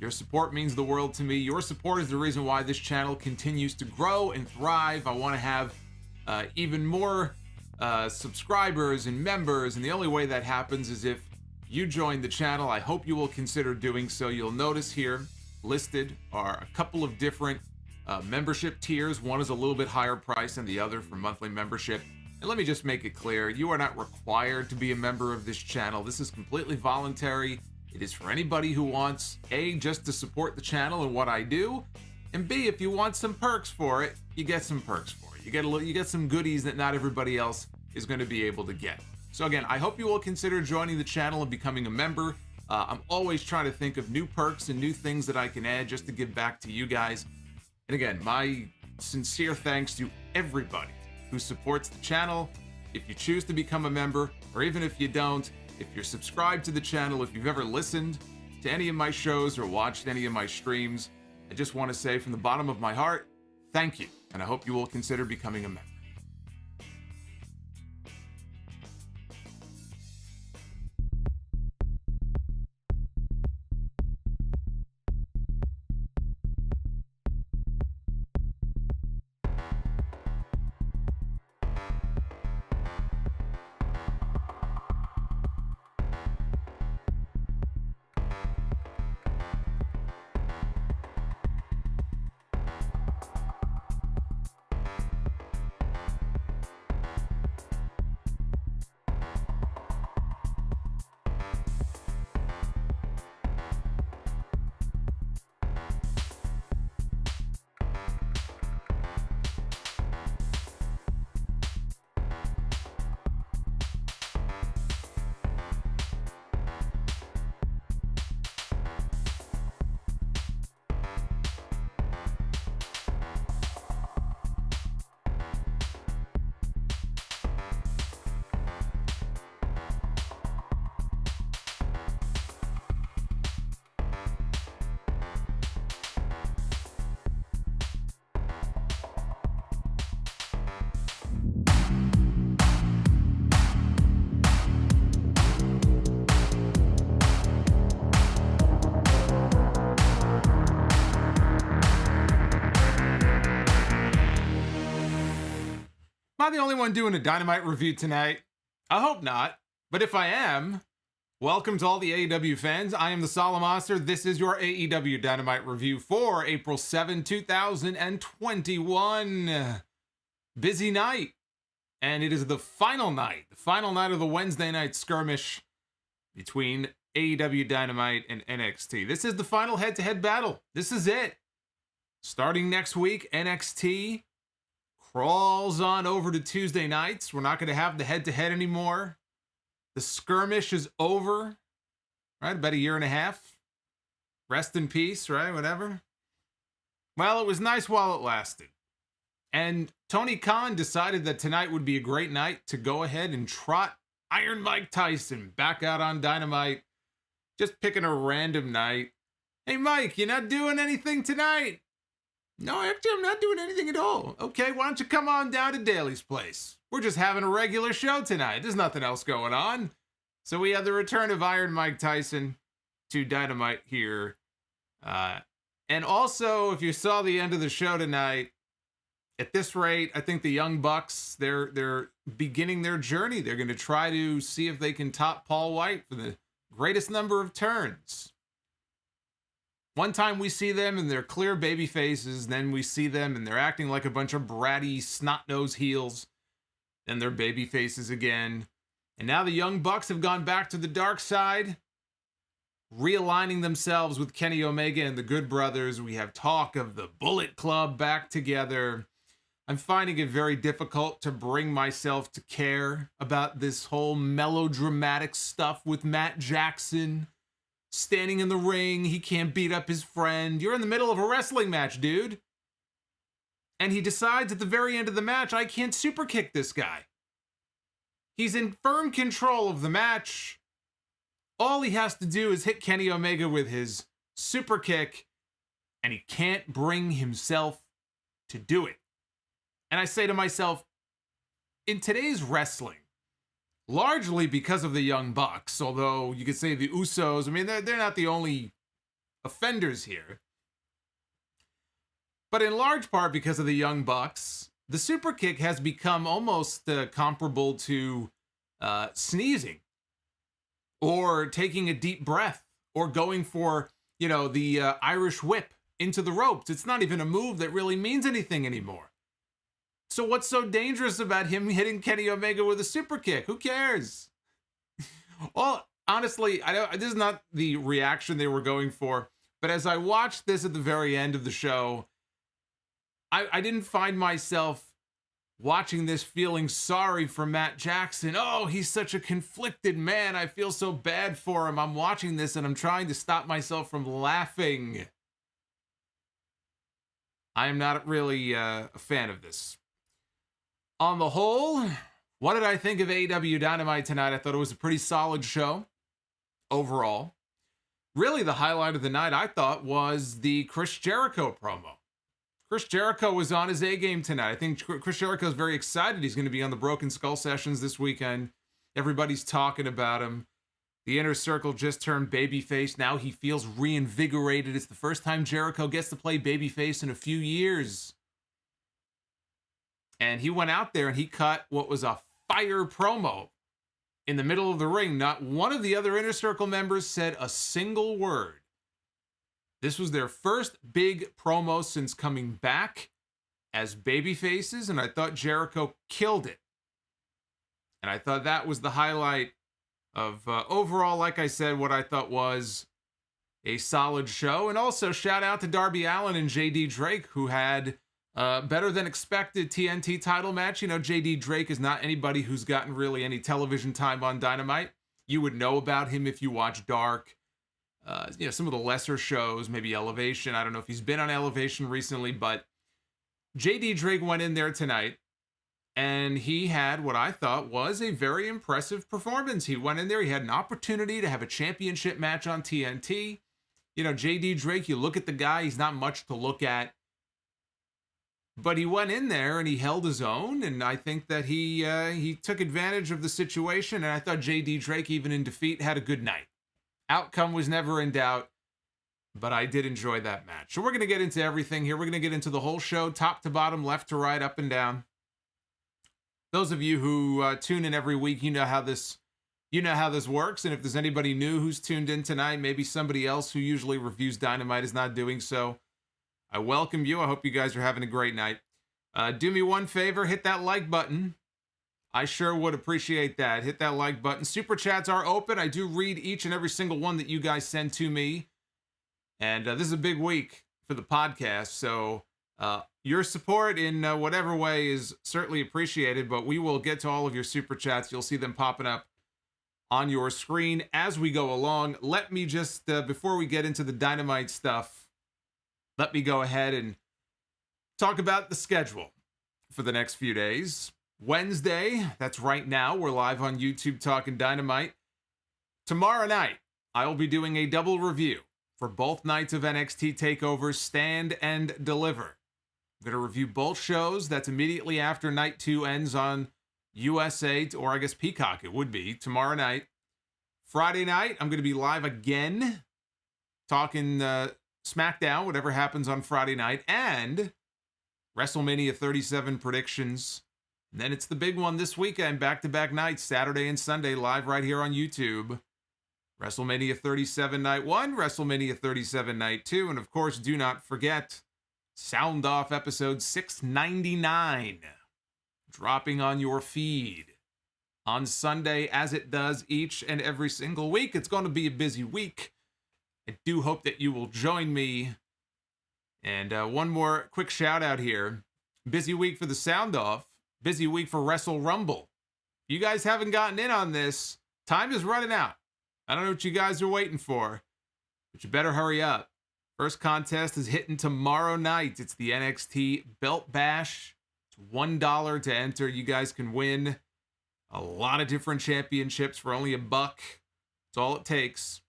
Your support means the world to me. Your support is the reason why this channel continues to grow and thrive. I want to have even more subscribers and members, and the only way that happens is if you join the channel. I hope you will consider doing so. You'll notice here listed are a couple of different membership tiers. One is a little bit higher price than the other for monthly membership. And let me just make it clear, you are not required to be a member of this channel. This is completely voluntary. It is for anybody who wants, A, just to support the channel and what I do, and B, if you want some perks for it, you get some perks for it. You get some goodies that not everybody else is going to be able to get. So again, I hope you will consider joining the channel and becoming a member. I'm always trying to think of new perks and new things that I can add just to give back to you guys. And again, my sincere thanks to everybody who supports the channel. If you choose to become a member, or even if you don't, if you're subscribed to the channel, if you've ever listened to any of my shows or watched any of my streams, I just want to say from the bottom of my heart, thank you, and I hope you will consider becoming a member. Am I the only one doing a Dynamite review tonight? I hope not, but if I am, welcome to all the AEW fans. I am the Solomonster. This is your AEW Dynamite review for April 7, 2021. Busy night, and it is the final night of the Wednesday night skirmish between AEW Dynamite and NXT. This is the final head-to-head battle. This is it. Starting next week, NXT crawls on over to Tuesday nights. We're not going to have the head-to-head anymore. The skirmish is over, right? About a year and a half. Rest in peace, right? Whatever. Well, it was nice while it lasted. And Tony Khan decided that tonight would be a great night to go ahead and trot Iron Mike Tyson back out on Dynamite. Just picking a random night. Hey, Mike, you're not doing anything tonight? No, actually, I'm not doing anything at all. Okay, why don't you come on down to Daly's place? We're just having a regular show tonight. There's nothing else going on. So we have the return of Iron Mike Tyson to Dynamite here. And also, if you saw the end of the show tonight, at this rate, I think the Young Bucks, they're beginning their journey. They're going to try to see if they can top Paul White for the greatest number of turns. One time we see them and they're clear baby faces, then we see them and they're acting like a bunch of bratty, snot-nosed heels. Then they're baby faces again. And now the Young Bucks have gone back to the dark side, realigning themselves with Kenny Omega and the Good Brothers. We have talk of the Bullet Club back together. I'm finding it very difficult to bring myself to care about this whole melodramatic stuff with Matt Jackson. Standing in the ring, he can't beat up his friend. You're in the middle of a wrestling match, dude. And he decides at the very end of the match, I can't super kick this guy. He's in firm control of the match. All he has to do is hit Kenny Omega with his super kick, and he can't bring himself to do it. And I say to myself, in today's wrestling, largely because of the Young Bucks, although you could say the Usos, I mean, they're not the only offenders here. But in large part because of the Young Bucks, the super kick has become almost comparable to sneezing or taking a deep breath or going for, the Irish whip into the ropes. It's not even a move that really means anything anymore. So what's so dangerous about him hitting Kenny Omega with a super kick? Who cares? Well, honestly, this is not the reaction they were going for, but as I watched this at the very end of the show, I didn't find myself watching this feeling sorry for Matt Jackson. Oh, he's such a conflicted man. I feel so bad for him. I'm watching this and I'm trying to stop myself from laughing. I am not really a fan of this. On the whole, what did I think of AEW Dynamite tonight? I thought it was a pretty solid show overall. Really, the highlight of the night, I thought, was the Chris Jericho promo. Chris Jericho was on his A-game tonight. I think Chris Jericho is very excited. He's going to be on the Broken Skull Sessions this weekend. Everybody's talking about him. The Inner Circle just turned babyface. Now he feels reinvigorated. It's the first time Jericho gets to play babyface in a few years. And he went out there and he cut what was a fire promo in the middle of the ring. Not one of the other Inner Circle members said a single word. This was their first big promo since coming back as babyfaces, and I thought Jericho killed it. And I thought that was the highlight of overall, like I said, what I thought was a solid show. And also shout out to Darby Allin and JD Drake, who had better than expected TNT title match. JD Drake is not anybody who's gotten really any television time on Dynamite. You would know about him if you watch Dark. Some of the lesser shows, maybe Elevation. I don't know if he's been on Elevation recently, but JD Drake went in there tonight and he had what I thought was a very impressive performance. He went in there, he had an opportunity to have a championship match on TNT. JD Drake, you look at the guy, he's not much to look at, but he went in there and he held his own, and I think that he took advantage of the situation, and I thought JD Drake, even in defeat, had a good night. Outcome was never in doubt, but I did enjoy that match. So we're going to get into everything here. We're going to get into the whole show, top to bottom, left to right, up and down. Those of you who tune in every week, you know how this works. And if there's anybody new who's tuned in tonight, maybe somebody else who usually reviews Dynamite is not doing so, I welcome you. I hope you guys are having a great night. Do me one favor, hit that like button. I sure would appreciate that. Hit that like button. Super chats are open. I do read each and every single one that you guys send to me. And this is a big week for the podcast. So your support in whatever way is certainly appreciated. But we will get to all of your super chats. You'll see them popping up on your screen as we go along. Let me just, before we get into the Dynamite stuff, let me go ahead and talk about the schedule for the next few days. Wednesday, that's right now, we're live on YouTube talking Dynamite. Tomorrow night, I will be doing a double review for both nights of NXT Takeover, Stand and Deliver. I'm going to review both shows. That's immediately after night 2 ends on USA, or I guess Peacock it would be, tomorrow night. Friday night, I'm going to be live again, talking SmackDown, whatever happens on Friday night, and WrestleMania 37 predictions. And then it's the big one this weekend, back-to-back nights, Saturday and Sunday, live right here on YouTube. WrestleMania 37 Night 1, WrestleMania 37 Night 2, and of course, do not forget, Sound Off episode 699, dropping on your feed on Sunday, as it does each and every single week. It's going to be a busy week. I do hope that you will join me. And one more quick shout-out here. Busy week for the Sound Off. Busy week for Wrestle Rumble. If you guys haven't gotten in on this, time is running out. I don't know what you guys are waiting for, but you better hurry up. First contest is hitting tomorrow night. It's the NXT Belt Bash. It's $1 to enter. You guys can win a lot of different championships for only $1. That's all it takes.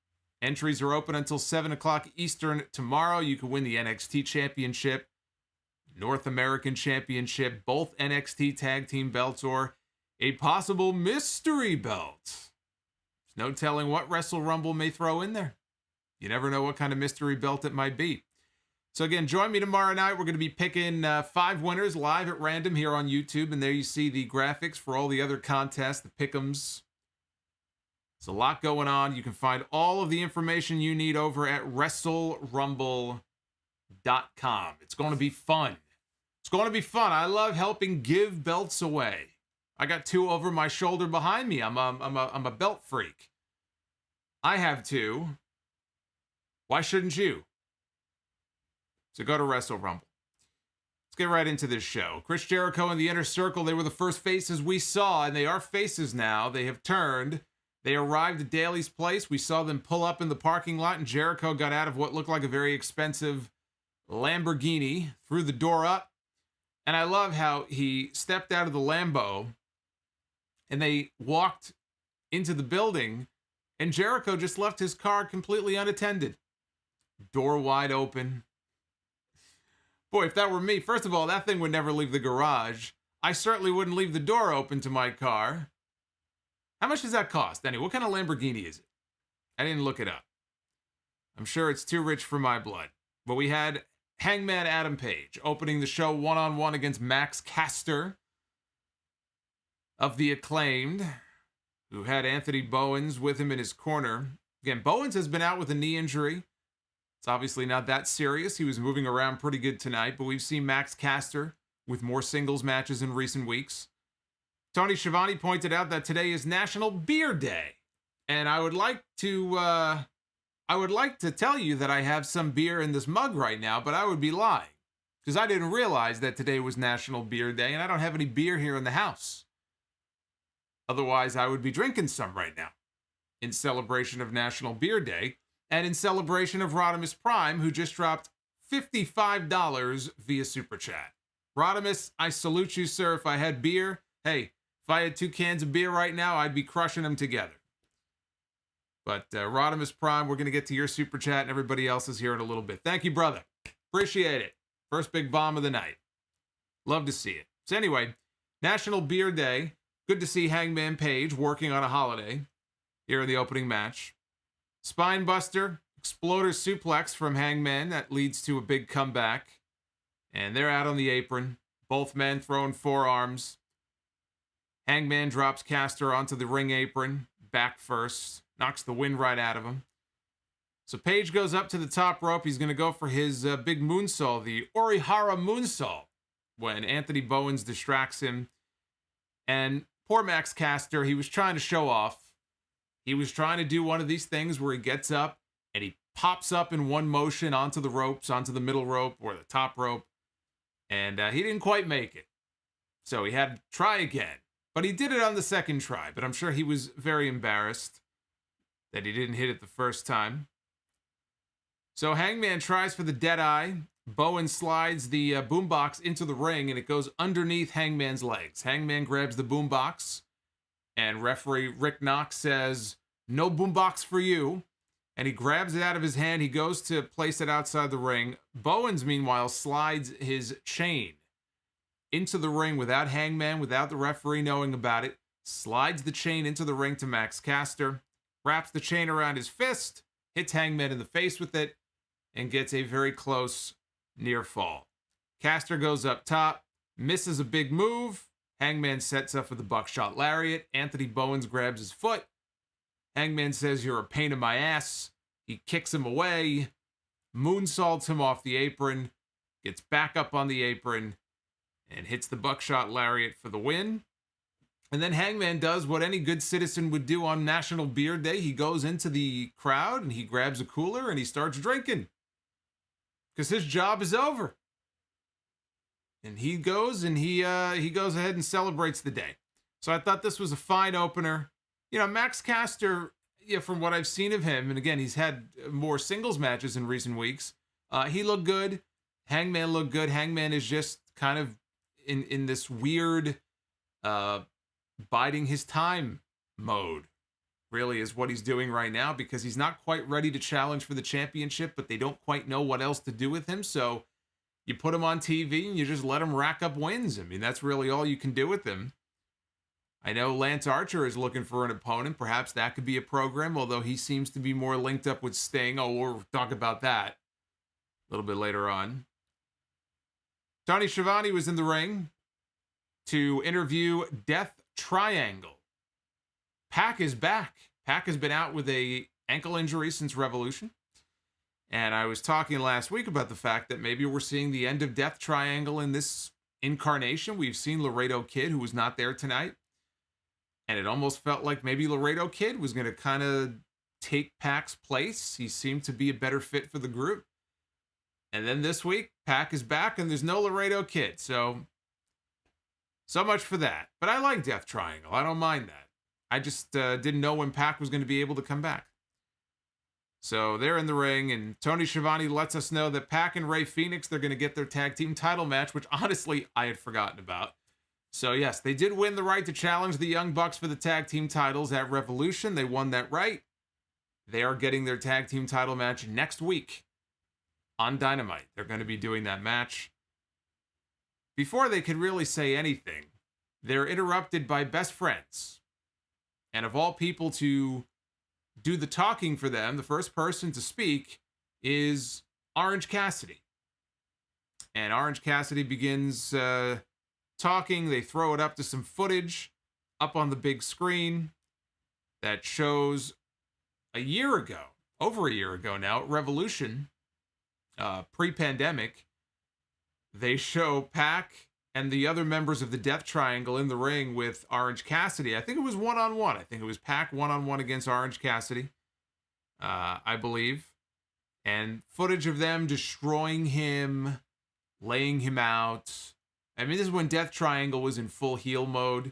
Entries are open until 7 o'clock Eastern tomorrow. You can win the NXT Championship, North American Championship, both NXT Tag Team belts, or a possible mystery belt. There's no telling what Wrestle Rumble may throw in there. You never know what kind of mystery belt it might be. So again, join me tomorrow night. We're going to be picking 5 winners live at random here on YouTube. And there you see the graphics for all the other contests, the pick'ems. There's a lot going on. You can find all of the information you need over at WrestleRumble.com. It's going to be fun. It's going to be fun. I love helping give belts away. I got 2 over my shoulder behind me. I'm a belt freak. I have 2. Why shouldn't you? So go to Wrestle Rumble. Let's get right into this show. Chris Jericho and the Inner Circle, they were the first faces we saw, and they are faces now. They have turned. They arrived at Daly's place. We saw them pull up in the parking lot, and Jericho got out of what looked like a very expensive Lamborghini, threw the door up. And I love how he stepped out of the Lambo, and they walked into the building, and Jericho just left his car completely unattended. Door wide open. Boy, if that were me, first of all, that thing would never leave the garage. I certainly wouldn't leave the door open to my car. How much does that cost? Anyway, what kind of Lamborghini is it? I didn't look it up. I'm sure it's too rich for my blood. But we had Hangman Adam Page opening the show one-on-one against Max Caster of the Acclaimed, who had Anthony Bowens with him in his corner. Again, Bowens has been out with a knee injury. It's obviously not that serious. He was moving around pretty good tonight, but we've seen Max Caster with more singles matches in recent weeks. Tony Schiavone pointed out that today is National Beer Day, and I would like to tell you that I have some beer in this mug right now, but I would be lying, because I didn't realize that today was National Beer Day, and I don't have any beer here in the house. Otherwise, I would be drinking some right now in celebration of National Beer Day. And in celebration of Rodimus Prime, who just dropped $55 via Super Chat. Rodimus, I salute you, sir. If I had beer, hey, if I had 2 cans of beer right now, I'd be crushing them together. But Rodimus Prime, we're going to get to your Super Chat, and everybody else is here in a little bit. Thank you, brother. Appreciate it. First big bomb of the night. Love to see it. So anyway, National Beer Day. Good to see Hangman Page working on a holiday here in the opening match. Spinebuster, Exploder Suplex from Hangman. That leads to a big comeback. And they're out on the apron. Both men throwing forearms. Hangman drops Caster onto the ring apron. Back first. Knocks the wind right out of him. So Page goes up to the top rope. He's going to go for his big moonsault, the Orihara moonsault, when Anthony Bowens distracts him. And poor Max Caster, he was trying to show off. He was trying to do one of these things where he gets up and he pops up in one motion onto the ropes, onto the middle rope or the top rope. And he didn't quite make it. So he had to try again. But he did it on the second try. But I'm sure he was very embarrassed that he didn't hit it the first time. So Hangman tries for the Deadeye. Bowen slides the boombox into the ring and it goes underneath Hangman's legs. Hangman grabs the boombox. And referee Rick Knox says, "No boombox for you." And he grabs it out of his hand. He goes to place it outside the ring. Bowens, meanwhile, slides his chain into the ring without Hangman, without the referee knowing about it. Slides the chain into the ring to Max Caster. Wraps the chain around his fist. Hits Hangman in the face with it. And gets a very close near fall. Caster goes up top. Misses a big move. Hangman sets up for the buckshot lariat. Anthony Bowens grabs his foot. Hangman says, "You're a pain in my ass." He kicks him away. Moonsaults him off the apron. Gets back up on the apron. And hits the buckshot lariat for the win. And then Hangman does what any good citizen would do on National Beer Day. He goes into the crowd and he grabs a cooler and he starts drinking. Because his job is over. And he goes and he goes ahead and celebrates the day. So I thought this was a fine opener. You know, Max Caster, from what I've seen of him, and again, he's had more singles matches in recent weeks. He looked good. Hangman looked good. Hangman is just kind of in this weird biding his time mode, really, is what he's doing right now, because he's not quite ready to challenge for the championship, but they don't quite know what else to do with him. So you put him on TV and you just let him rack up wins. I mean, that's really all you can do with him. I know Lance Archer is looking for an opponent. Perhaps that could be a program, although he seems to be more linked up with Sting. Oh, we'll talk about that a little bit later on. Tony Schiavone was in the ring to interview Death Triangle. Pac is back. Pac has been out with a ankle injury since Revolution. And I was talking last week about the fact that maybe we're seeing the end of Death Triangle in this incarnation. We've seen Laredo Kid, who was not there tonight. And it almost felt like maybe Laredo Kid was going to kind of take Pac's place. He seemed to be a better fit for the group. And then this week, Pac is back and there's no Laredo Kid. So much for that. But I like Death Triangle. I don't mind that. I just didn't know when Pac was going to be able to come back. So they're in the ring, and Tony Schiavone lets us know that Pac and Rey Fenix, they're going to get their tag team title match, which honestly I had forgotten about. So yes, they did win the right to challenge the Young Bucks for the tag team titles at Revolution. They won that right. They are getting their tag team title match next week on Dynamite. They're going to be doing that match. Before they could really say anything, they're interrupted by Best Friends. And of all people to do the talking for them, the first person to speak is Orange Cassidy. And Orange Cassidy begins talking. They throw it up to some footage up on the big screen that shows a year ago, over a year ago now, at Revolution, pre-pandemic. They show Pac and the other members of the Death Triangle in the ring with Orange Cassidy. I think it was one-on-one. I think it was Pac one-on-one against Orange Cassidy, I believe. And footage of them destroying him, laying him out. I mean, this is when Death Triangle was in full heel mode.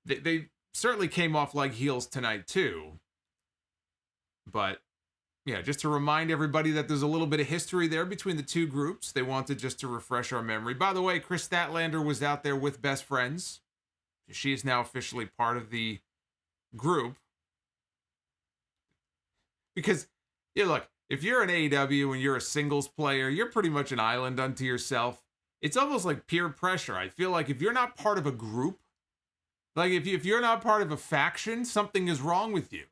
They certainly came off like heels tonight, too. But, yeah, just to remind everybody that there's a little bit of history there between the two groups. They wanted just to refresh our memory. By the way, Chris Statlander was out there with Best Friends. She is now officially part of the group. Because, yeah, look, if you're an AEW and you're a singles player, you're pretty much an island unto yourself. It's almost like peer pressure. I feel like if you're not part of a group, like if you're not part of a faction, something is wrong with you.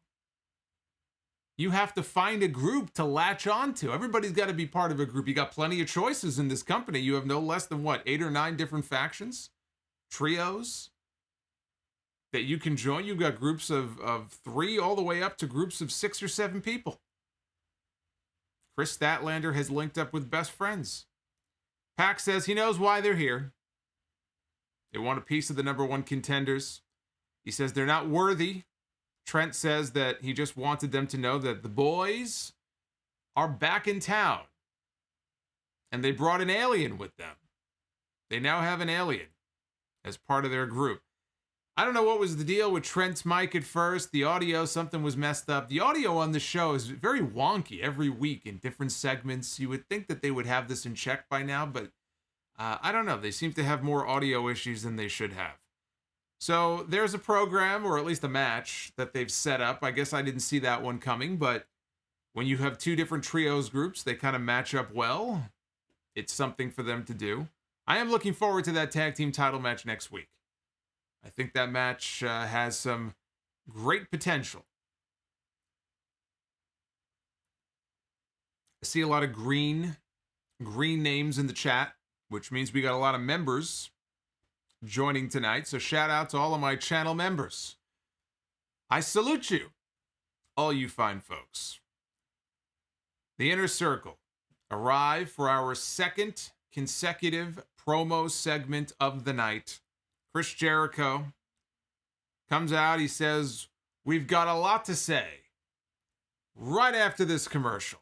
You have to find a group to latch on to. Everybody's got to be part of a group. You got plenty of choices in this company. You have no less than, 8 or 9 different factions? Trios? That you can join. You've got groups of 3 all the way up to groups of 6 or 7 people. Chris Statlander has linked up with Best Friends. Pac says he knows why they're here. They want a piece of the number 1 contenders. He says they're not worthy. Trent says that he just wanted them to know that the boys are back in town. And they brought an alien with them. They now have an alien as part of their group. I don't know what was the deal with Trent's mic at first. The audio, something was messed up. The audio on the show is very wonky every week in different segments. You would think that they would have this in check by now, but I don't know. They seem to have more audio issues than they should have. So there's a program, or at least a match, that they've set up. I guess I didn't see that one coming, but when you have 2 different trios groups, they kind of match up well. It's something for them to do. I am looking forward to that tag team title match next week. I think that match has some great potential. I see a lot of green names in the chat, which means we got a lot of members joining tonight. So shout out to all of my channel members. I salute you, all you fine folks. The Inner Circle arrive for our 2nd consecutive promo segment of the night. Chris Jericho comes out. He says, "We've got a lot to say," right after this commercial.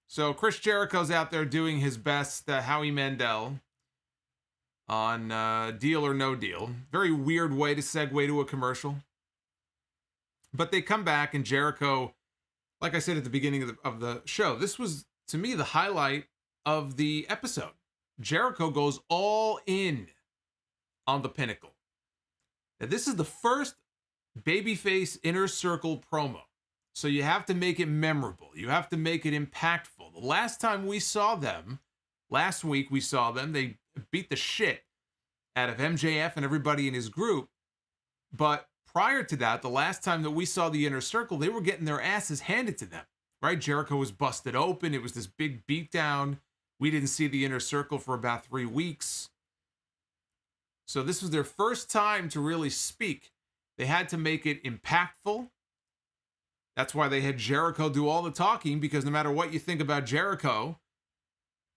So Chris Jericho's out there doing his best Howie Mandel on Deal or No Deal. Very weird way to segue to a commercial. But they come back, and Jericho, like I said at the beginning of the show, this was, to me, the highlight of the episode. Jericho goes all in on the Pinnacle. Now, this is the first babyface Inner Circle promo. So you have to make it memorable. You have to make it impactful. The last time we saw them, last week we saw them, they beat the shit out of MJF and everybody in his group. But prior to that, the last time that we saw the Inner Circle, they were getting their asses handed to them, right? Jericho was busted open. It was this big beatdown. We didn't see the Inner Circle for about 3 weeks. So this was their first time to really speak. They had to make it impactful. That's why they had Jericho do all the talking, because no matter what you think about Jericho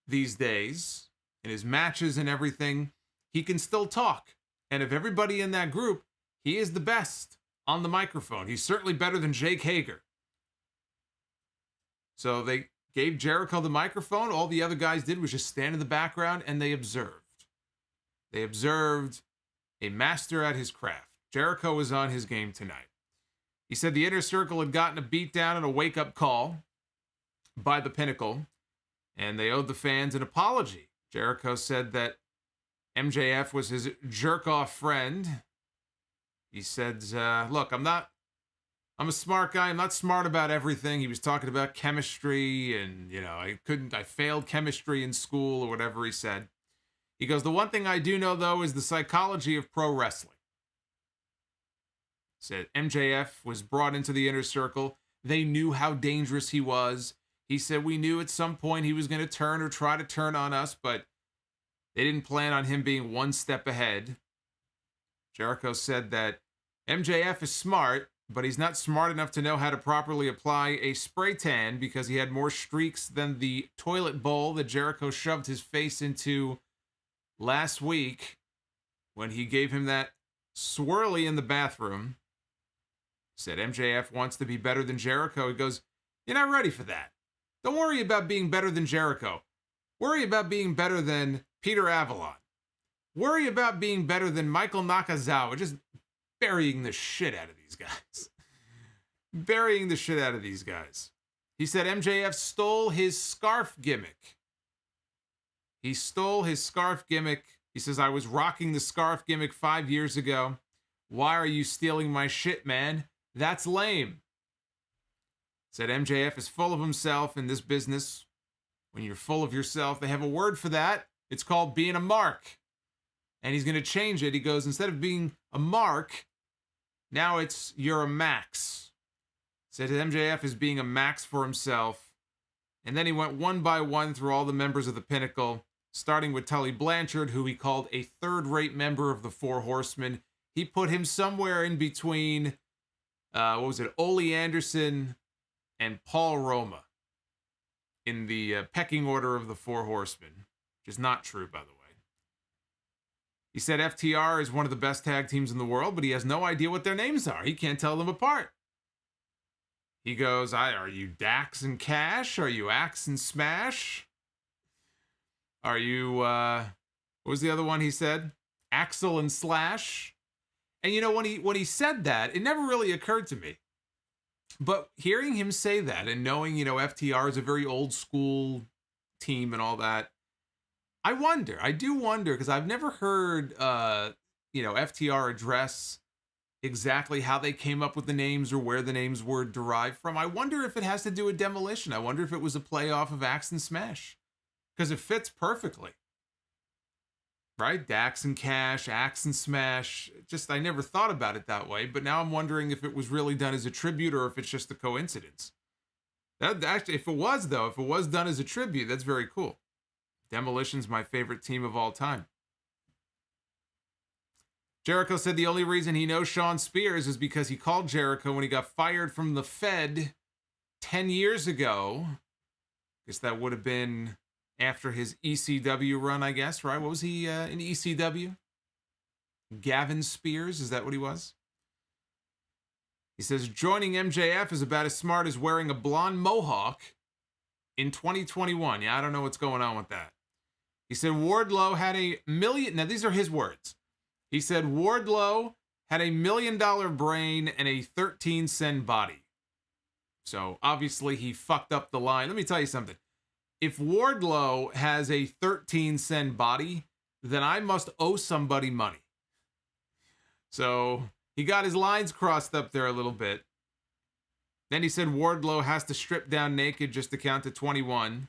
these days, in his matches and everything, he can still talk. And of everybody in that group, he is the best on the microphone. He's certainly better than Jake Hager. So they gave Jericho the microphone. All the other guys did was just stand in the background and they observed. They observed a master at his craft. Jericho was on his game tonight. He said the Inner Circle had gotten a beatdown and a wake-up call by the Pinnacle, and they owed the fans an apology. Jericho said that MJF was his jerk-off friend. He said, look, I'm a smart guy. I'm not smart about everything. He was talking about chemistry and, I failed chemistry in school or whatever he said. He goes, the one thing I do know, though, is the psychology of pro wrestling. Said MJF was brought into the Inner Circle. They knew how dangerous he was. He said we knew at some point he was going to turn or try to turn on us, but they didn't plan on him being one step ahead. Jericho said that MJF is smart, but he's not smart enough to know how to properly apply a spray tan because he had more streaks than the toilet bowl that Jericho shoved his face into last week when he gave him that swirly in the bathroom. Said MJF wants to be better than Jericho. He goes, you're not ready for that. Don't worry about being better than Jericho. Worry about being better than Peter Avalon. Worry about being better than Michael Nakazawa. Just burying the shit out of these guys. Burying the shit out of these guys. He said MJF stole his scarf gimmick. He stole his scarf gimmick. He says, I was rocking the scarf gimmick 5 years ago. Why are you stealing my shit, man? That's lame. Said MJF is full of himself in this business. When you're full of yourself, they have a word for that. It's called being a mark. And he's going to change it. He goes, instead of being a mark, now it's you're a max. Said MJF is being a max for himself. And then he went one by one through all the members of the Pinnacle, starting with Tully Blanchard, who he called a third-rate member of the Four Horsemen. He put him somewhere in between, Ole Anderson and Paul Roma in the pecking order of the Four Horsemen, which is not true, by the way. He said FTR is one of the best tag teams in the world, but he has no idea what their names are. He can't tell them apart. He goes, are you Dax and Cash? Are you Axe and Smash? Are you, what was the other one he said? Axel and Slash? And when he said that, it never really occurred to me. But hearing him say that and knowing, FTR is a very old school team and all that, I do wonder, because I've never heard, FTR address exactly how they came up with the names or where the names were derived from. I wonder if it has to do with Demolition. I wonder if it was a play off of Axe and Smash, because it fits perfectly. Right? Dax and Cash, Axe and Smash. I never thought about it that way, but now I'm wondering if it was really done as a tribute or if it's just a coincidence. Actually, if it was done as a tribute, that's very cool. Demolition's my favorite team of all time. Jericho said the only reason he knows Sean Spears is because he called Jericho when he got fired from the Fed 10 years ago. I guess that would have been after his ECW run, I guess, right? What was he in ECW? Gavin Spears, is that what he was? He says, joining MJF is about as smart as wearing a blonde mohawk in 2021. Yeah, I don't know what's going on with that. He said Wardlow had $1 million. Now, these are his words. He said Wardlow had $1 million brain and a 13-cent body. So, obviously, he fucked up the line. Let me tell you something. If Wardlow has a 13-cent body, then I must owe somebody money. So he got his lines crossed up there a little bit. Then he said Wardlow has to strip down naked just to count to 21.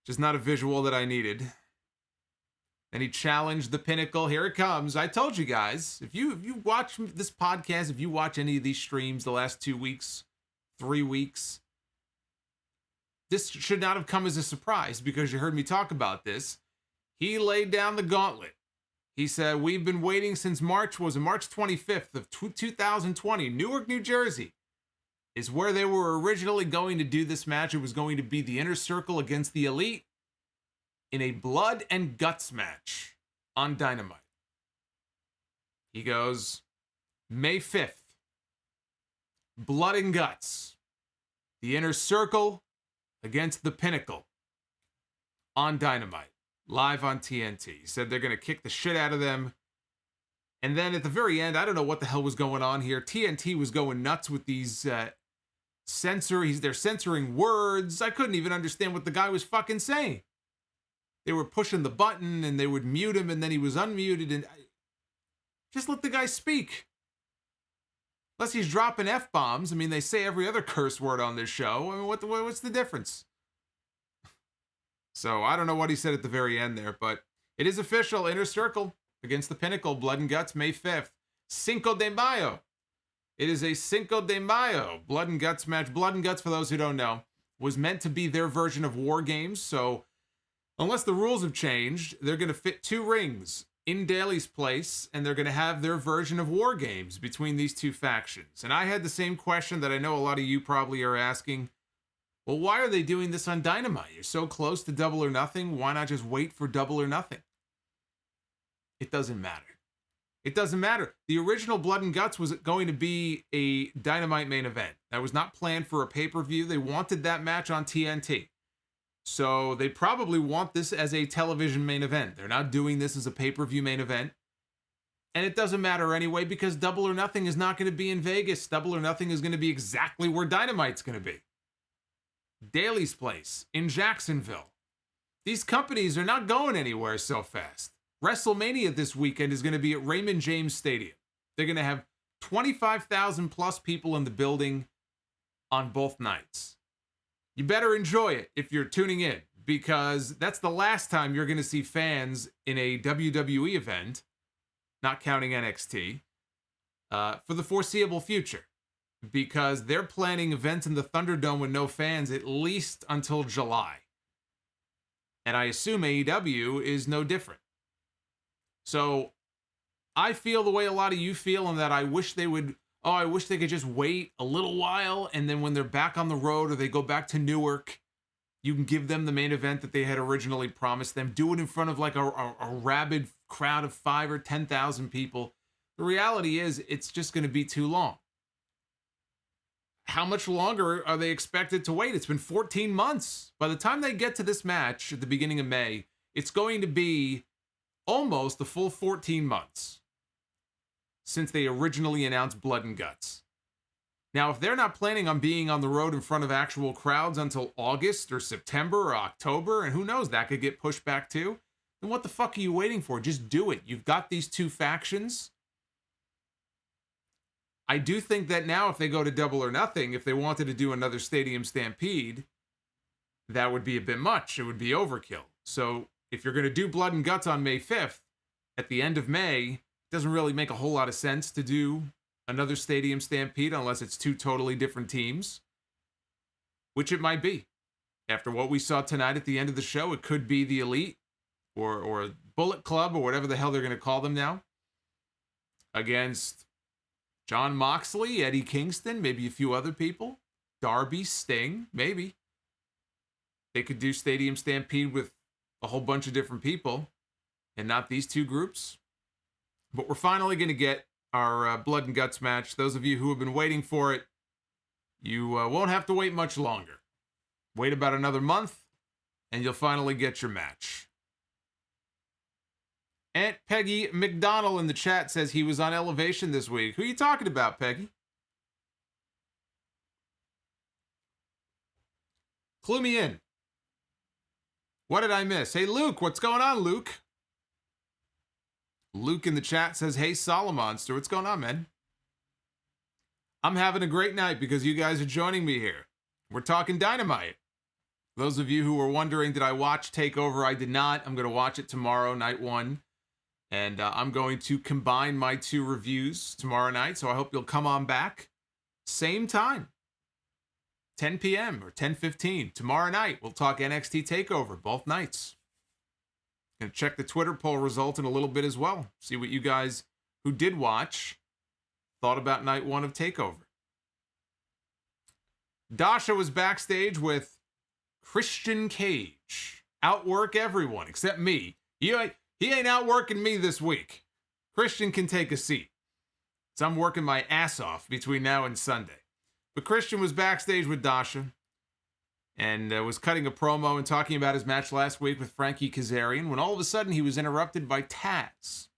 Just not a visual that I needed. Then he challenged the Pinnacle. Here it comes. I told you guys, if you watch this podcast, if you watch any of these streams the last 2 weeks, 3 weeks, this should not have come as a surprise because you heard me talk about this. He laid down the gauntlet. He said, we've been waiting since March 25th of 2020. Newark, New Jersey is where they were originally going to do this match. It was going to be the Inner Circle against the Elite in a blood and guts match on Dynamite. He goes, May 5th, blood and guts. The Inner Circle against the Pinnacle on Dynamite, live on TNT. He said they're going to kick the shit out of them. And then at the very end, I don't know what the hell was going on here. TNT was going nuts with these they're censoring words. I couldn't even understand what the guy was fucking saying. They were pushing the button and they would mute him and then he was unmuted. And just let the guy speak. Unless he's dropping F-bombs. I mean, they say every other curse word on this show. I mean, what's the difference? So I don't know what he said at the very end there, but it is official. Inner Circle against the Pinnacle, Blood and Guts, May 5th. Cinco de Mayo. It is a Cinco de Mayo Blood and Guts match. Blood and Guts, for those who don't know, was meant to be their version of War Games. So unless the rules have changed, they're going to fit 2 rings in Daly's place, and they're going to have their version of War Games between these 2 factions. And I had the same question that I know a lot of you probably are asking. Well, why are they doing this on Dynamite? You're so close to Double or Nothing. Why not just wait for Double or Nothing? It doesn't matter. It doesn't matter. The original Blood and Guts was going to be a Dynamite main event. That was not planned for a pay-per-view. They wanted that match on TNT. So they probably want this as a television main event. They're not doing this as a pay-per-view main event. And it doesn't matter anyway because Double or Nothing is not going to be in Vegas. Double or Nothing is going to be exactly where Dynamite's going to be. Daly's place in Jacksonville. These companies are not going anywhere so fast. WrestleMania this weekend is going to be at Raymond James Stadium. They're going to have 25,000 plus people in the building on both nights. You better enjoy it if you're tuning in, because that's the last time you're going to see fans in a WWE event, not counting NXT, for the foreseeable future. Because they're planning events in the Thunderdome with no fans at least until July. And I assume AEW is no different. So I feel the way a lot of you feel, and that I wish they could just wait a little while, and then when they're back on the road or they go back to Newark, you can give them the main event that they had originally promised them. Do it in front of like a rabid crowd of 5,000 or 10,000 people. The reality is it's just going to be too long. How much longer are they expected to wait? It's been 14 months. By the time they get to this match at the beginning of May, it's going to be almost the full 14 months since they originally announced Blood and Guts. Now, if they're not planning on being on the road in front of actual crowds until August or September or October, and who knows, that could get pushed back too, then what the fuck are you waiting for? Just do it. You've got these 2 factions. I do think that now if they go to Double or Nothing, if they wanted to do another Stadium Stampede, that would be a bit much. It would be overkill. So if you're going to do Blood and Guts on May 5th, at the end of May, it doesn't really make a whole lot of sense to do another Stadium Stampede unless it's 2 totally different teams, which it might be. After what we saw tonight at the end of the show, it could be the Elite or Bullet Club or whatever the hell they're going to call them now against John Moxley, Eddie Kingston, maybe a few other people. Darby, Sting, maybe. They could do Stadium Stampede with a whole bunch of different people and not these 2 groups. But we're finally going to get our Blood and Guts match. Those of you who have been waiting for it, you won't have to wait much longer. Wait about another month, and you'll finally get your match. Aunt Peggy McDonald in the chat says he was on Elevation this week. Who are you talking about, Peggy? Clue me in. What did I miss? Hey, Luke, what's going on, Luke? Luke in the chat says, hey, Solomonster, what's going on, man? I'm having a great night because you guys are joining me here. We're talking Dynamite. Those of you who were wondering, did I watch Takeover? I did not. I'm going to watch it tomorrow, night one. And I'm going to combine my two reviews tomorrow night. So I hope you'll come on back. Same time. 10 p.m. or 10:15. Tomorrow night, we'll talk NXT Takeover, both nights. Gonna check the Twitter poll result in a little bit as well. See what you guys who did watch thought about night one of Takeover. Dasha was backstage with Christian Cage. Outwork everyone except me. He ain't outworking me this week. Christian can take a seat. So I'm working my ass off between now and Sunday. But Christian was backstage with Dasha and was cutting a promo and talking about his match last week with Frankie Kazarian when all of a sudden he was interrupted by Taz.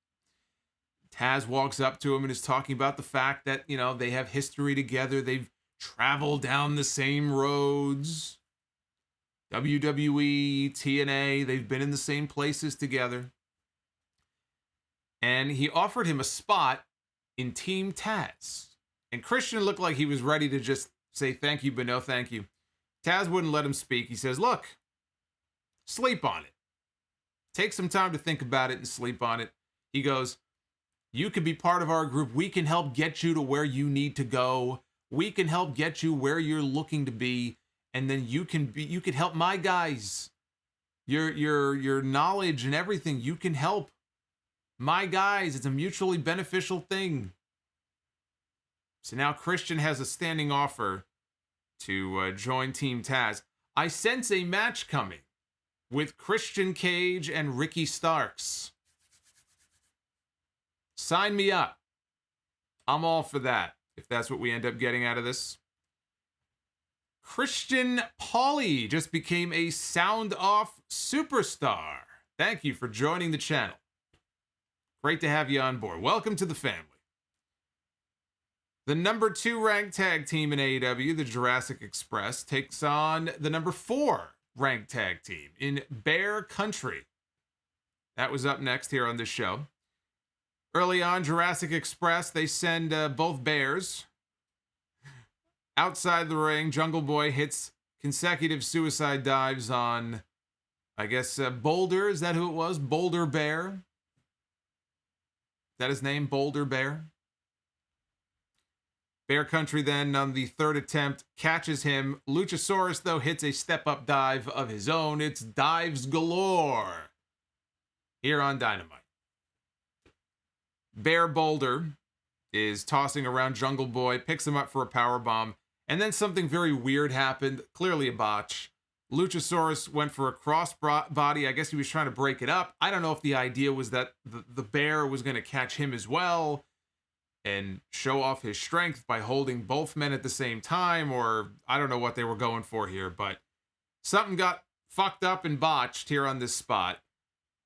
Taz walks up to him and is talking about the fact that, you know, they have history together. They've traveled down the same roads. WWE, TNA, they've been in the same places together. And he offered him a spot in Team Taz. And Christian looked like he was ready to just say thank you, but no thank you. Taz wouldn't let him speak. He says, look, sleep on it. Take some time to think about it and sleep on it. He goes, you could be part of our group. We can help get you to where you need to go. We can help get you where you're looking to be. And then you could help my guys. Your knowledge and everything, you can help my guys. It's a mutually beneficial thing. So now Christian has a standing offer to join Team Taz. I sense a match coming with Christian Cage and Ricky Starks. Sign me up. I'm all for that, if that's what we end up getting out of this. Christian Pauly just became a Sound Off superstar. Thank you for joining the channel. Great to have you on board. Welcome to the family. The number 2 ranked tag team in AEW, the Jurassic Express, takes on the number 4 ranked tag team in Bear Country. That was up next here on this show. Early on, Jurassic Express, they send both bears outside the ring. Jungle Boy hits consecutive suicide dives on, I guess, Boulder. Is that who it was? Boulder Bear. Is that his name? Boulder Bear? Bear Country then, on the third attempt, catches him. Luchasaurus, though, hits a step-up dive of his own. It's dives galore here on Dynamite. Bear Boulder is tossing around Jungle Boy, picks him up for a powerbomb, and then something very weird happened, clearly a botch. Luchasaurus went for a crossbody. I guess he was trying to break it up. I don't know if the idea was that the bear was going to catch him as well and show off his strength by holding both men at the same time, or I don't know what they were going for here, but something got fucked up and botched here on this spot,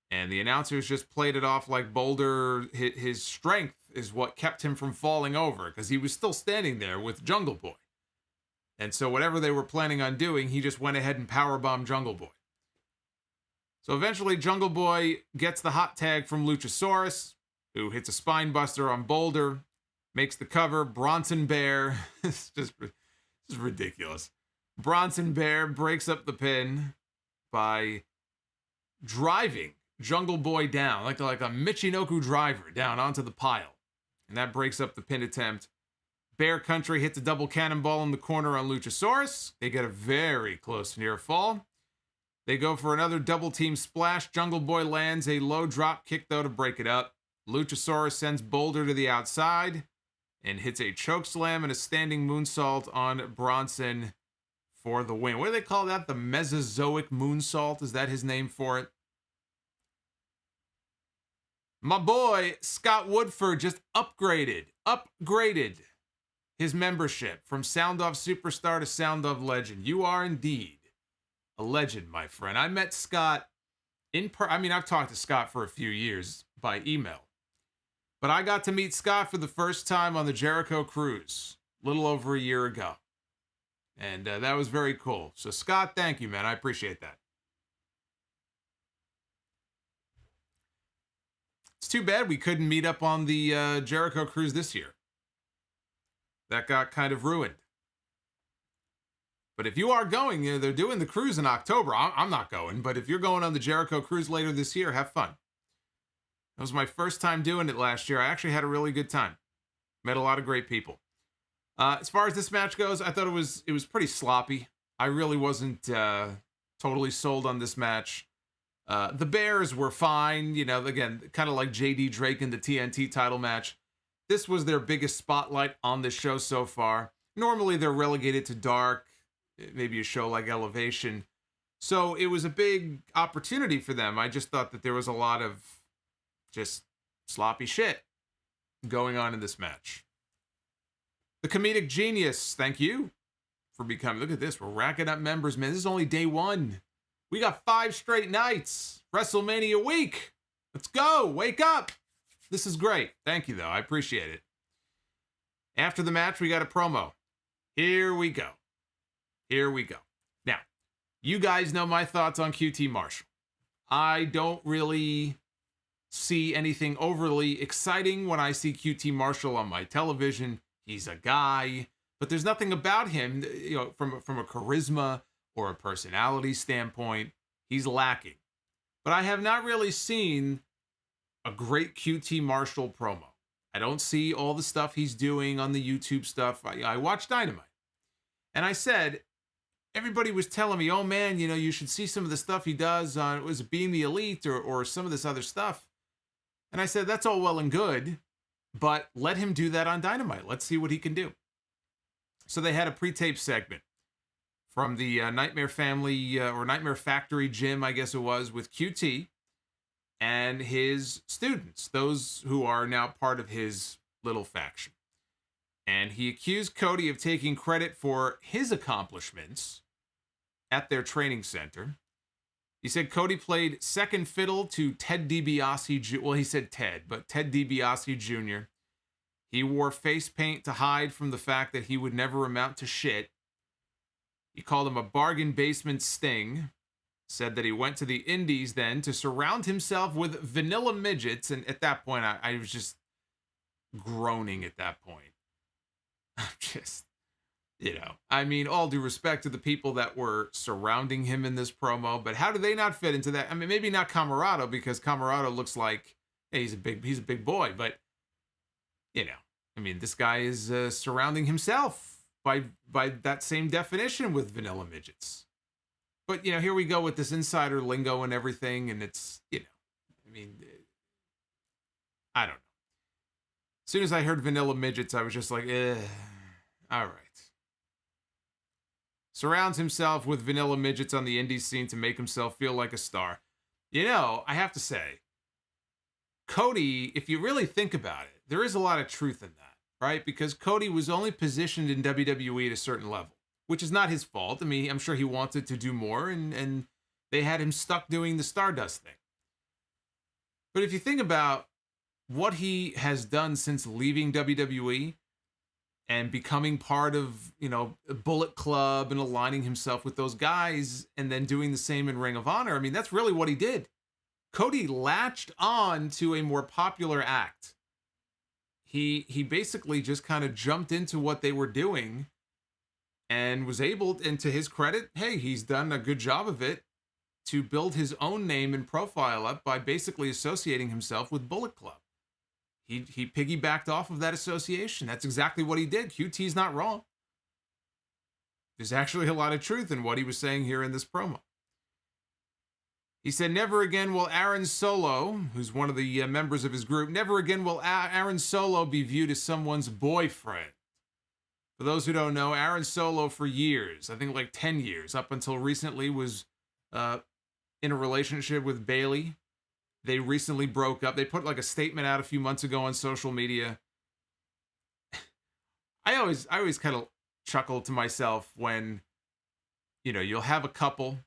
and the announcers just played it off like Boulder, his strength is what kept him from falling over, because he was still standing there with Jungle Boy. And so whatever they were planning on doing, he just went ahead and powerbombed Jungle Boy. So eventually Jungle Boy gets the hot tag from Luchasaurus, who hits a spine buster on Boulder, makes the cover. Bronson Bear, it's just ridiculous. Bronson Bear breaks up the pin by driving Jungle Boy down, like a Michinoku driver, down onto the pile. And that breaks up the pin attempt. Bear Country hits a double cannonball in the corner on Luchasaurus. They get a very close near fall. They go for another double team splash. Jungle Boy lands a low drop kick, though, to break it up. Luchasaurus sends Boulder to the outside and hits a choke slam and a standing moonsault on Bronson for the win. What do they call that? The Mesozoic moonsault? Is that his name for it? My boy, Scott Woodford, just upgraded his membership from Sound Off Superstar to Sound Off Legend. You are indeed a legend, my friend. I met Scott I've talked to Scott for a few years by email. But I got to meet Scott for the first time on the Jericho Cruise a little over a year ago. And that was very cool. So, Scott, thank you, man. I appreciate that. It's too bad we couldn't meet up on the Jericho Cruise this year. That got kind of ruined. But if you are going, they're doing the cruise in October. I'm not going, but if you're going on the Jericho cruise later this year, have fun. It was my first time doing it last year. I actually had a really good time. Met a lot of great people. As far as this match goes, I thought it was pretty sloppy. I really wasn't totally sold on this match. The Bears were fine, again, kind of like JD Drake in the TNT title match. This was their biggest spotlight on the show so far. Normally they're relegated to Dark, maybe a show like Elevation. So it was a big opportunity for them. I just thought that there was a lot of just sloppy shit going on in this match. The comedic genius, thank you for becoming. Look at this. We're racking up members, man. This is only day 1. We got 5 straight nights. WrestleMania week. Let's go. Wake up. This is great. Thank you, though. I appreciate it. After the match, we got a promo. Here we go. Now, you guys know my thoughts on QT Marshall. I don't really see anything overly exciting when I see QT Marshall on my television. He's a guy, but there's nothing about him, from a charisma or a personality standpoint, he's lacking. But I have not really seen a great QT Marshall promo. I don't see all the stuff he's doing on the YouTube stuff. I watched Dynamite. And I said, everybody was telling me, oh man, you should see some of the stuff he does on, was it Being the Elite or some of this other stuff. And I said, that's all well and good, but let him do that on Dynamite. Let's see what he can do. So they had a pre-tape segment from the Nightmare Family or Nightmare Factory gym, I guess it was, with QT and his students, those who are now part of his little faction. And he accused Cody of taking credit for his accomplishments at their training center. He said Cody played second fiddle to Ted DiBiase. Well, he said Ted, but Ted DiBiase Jr. He wore face paint to hide from the fact that he would never amount to shit. He called him a bargain basement sting. Said that he went to the Indies then to surround himself with vanilla midgets. And at that point, I was just groaning at that point. I'm just, all due respect to the people that were surrounding him in this promo, but how do they not fit into that? I mean, maybe not Camarado, because Camarado looks like, hey, he's a big boy, but this guy is surrounding himself by that same definition with vanilla midgets. But, here we go with this insider lingo and everything, and it's, I don't know. As soon as I heard vanilla midgets, I was just like, all right. Surrounds himself with vanilla midgets on the indie scene to make himself feel like a star. I have to say, Cody, if you really think about it, there is a lot of truth in that, right? Because Cody was only positioned in WWE at a certain level, which is not his fault. I mean, I'm sure he wanted to do more, and they had him stuck doing the Stardust thing. But if you think about what he has done since leaving WWE and becoming part of, Bullet Club and aligning himself with those guys and then doing the same in Ring of Honor, that's really what he did. Cody latched on to a more popular act. He basically just kind of jumped into what they were doing and was able, and to his credit, hey, he's done a good job of it, to build his own name and profile up by basically associating himself with Bullet Club. He piggybacked off of that association. That's exactly what he did. QT's not wrong. There's actually a lot of truth in what he was saying here in this promo. He said, never again will Aaron Solo, who's one of the members of his group, never again will Aaron Solo be viewed as someone's boyfriend. For those who don't know, Aaron Solo for years, I think like 10 years, up until recently, was in a relationship with Bayley. They recently broke up. They put like a statement out a few months ago on social media. I always kind of chuckle to myself when, you'll have a couple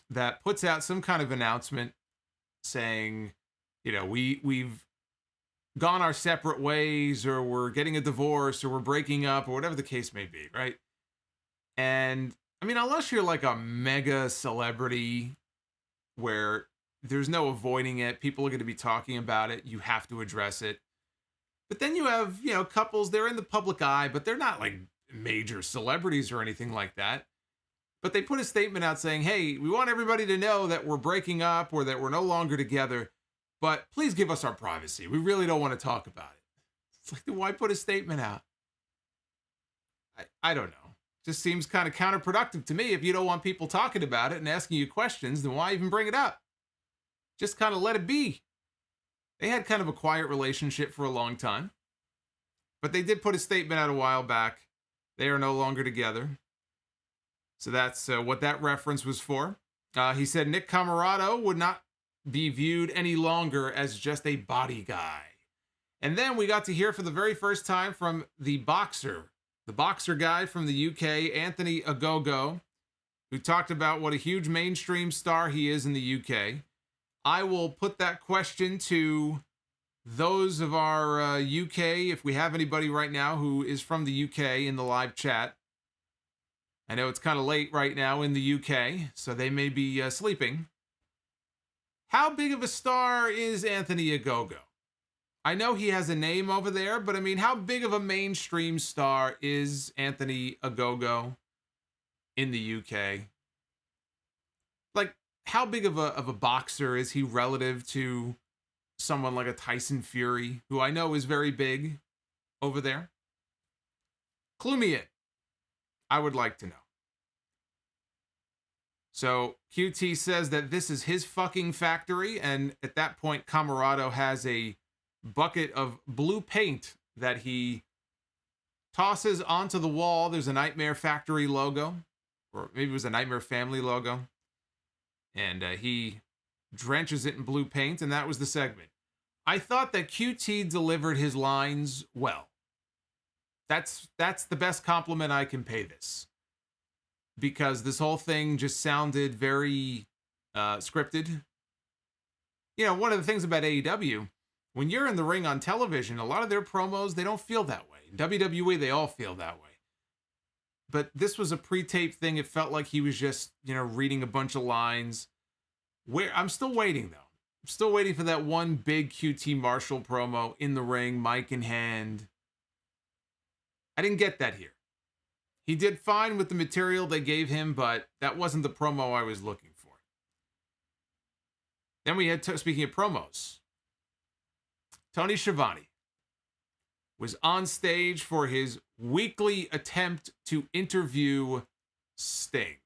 that puts out some kind of announcement saying, we've gone our separate ways, or we're getting a divorce, or we're breaking up, or whatever the case may be, right? And unless you're like a mega celebrity where there's no avoiding it, people are going to be talking about it, you have to address it. But then you have, couples, they're in the public eye, but they're not like major celebrities or anything like that. But they put a statement out saying, hey, we want everybody to know that we're breaking up or that we're no longer together, but please give us our privacy. We really don't want to talk about it. It's like, why put a statement out? I don't know. Just seems kind of counterproductive to me. If you don't want people talking about it and asking you questions, then why even bring it up? Just kind of let it be. They had kind of a quiet relationship for a long time, but they did put a statement out a while back. They are no longer together. So that's what that reference was for. He said Nick Comoroto would not be viewed any longer as just a body guy. And then we got to hear for the very first time from the boxer guy from the UK, Anthony Ogogo, who talked about what a huge mainstream star he is in the UK. I will put that question to those of our UK, if we have anybody right now who is from the UK in the live chat. I know it's kind of late right now in the UK, so they may be sleeping. How big of a star is Anthony Ogogo? I know he has a name over there, but I mean, how big of a mainstream star is Anthony Ogogo in the UK? Like, how big of a boxer is he relative to someone like a Tyson Fury, who I know is very big over there? Clue me in. I would like to know. So QT says that this is his fucking factory, and at that point, Comoroto has a bucket of blue paint that he tosses onto the wall. There's a Nightmare Factory logo, or maybe it was a Nightmare Family logo, and he drenches it in blue paint, and that was the segment. I thought that QT delivered his lines well. That's the best compliment I can pay this, because this whole thing just sounded very scripted. You know, one of the things about AEW, when you're in the ring on television, a lot of their promos, they don't feel that way. In WWE, they all feel that way. But this was a pre-taped thing. It felt like he was just, reading a bunch of lines. I'm still waiting, though. I'm still waiting for that one big QT Marshall promo in the ring, mic in hand. I didn't get that here. He did fine with the material they gave him, but that wasn't the promo I was looking for. Then we had, speaking of promos, Tony Schiavone was on stage for his weekly attempt to interview Sting.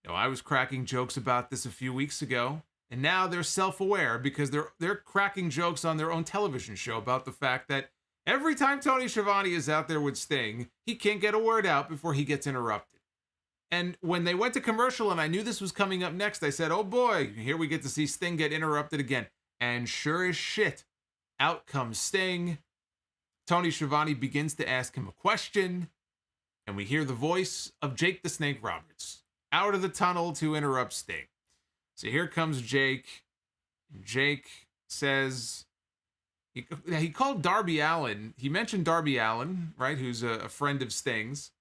Now, I was cracking jokes about this a few weeks ago, and now they're self-aware because they're cracking jokes on their own television show about the fact that every time Tony Schiavone is out there with Sting, he can't get a word out before he gets interrupted. And when they went to commercial and I knew this was coming up next, I said, oh boy, here we get to see Sting get interrupted again. And sure as shit, out comes Sting. Tony Schiavone begins to ask him a question, and we hear the voice of Jake the Snake Roberts out of the tunnel to interrupt Sting. So here comes Jake. Jake says, he called Darby Allin. He mentioned Darby Allin, right, who's a friend of Sting's.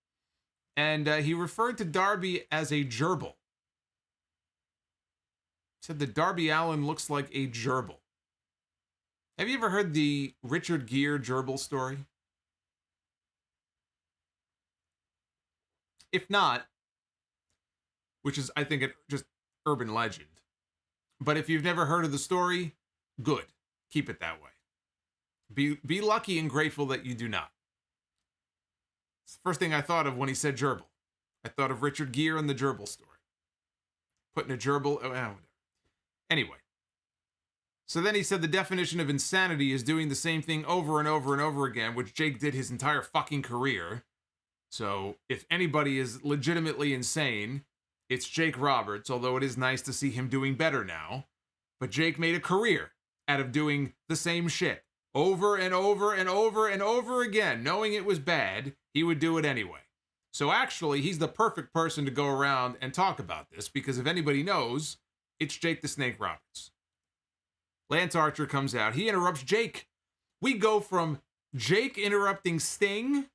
And he referred to Darby as a gerbil. Said that Darby Allin looks like a gerbil. Have you ever heard the Richard Gere gerbil story? If not, which is, I think, just urban legend. But if you've never heard of the story, good. Keep it that way. Be lucky and grateful that you do not. It's the first thing I thought of when he said gerbil. I thought of Richard Gere and the gerbil story. Putting a gerbil... whatever. Anyway. So then he said the definition of insanity is doing the same thing over and over and over again, which Jake did his entire fucking career. So if anybody is legitimately insane, it's Jake Roberts, although it is nice to see him doing better now. But Jake made a career out of doing the same shit over and over and over and over again. Knowing it was bad, he would do it anyway. So actually, he's the perfect person to go around and talk about this, because if anybody knows, it's Jake the Snake Roberts. Lance Archer comes out. He interrupts Jake. We go from Jake interrupting Sting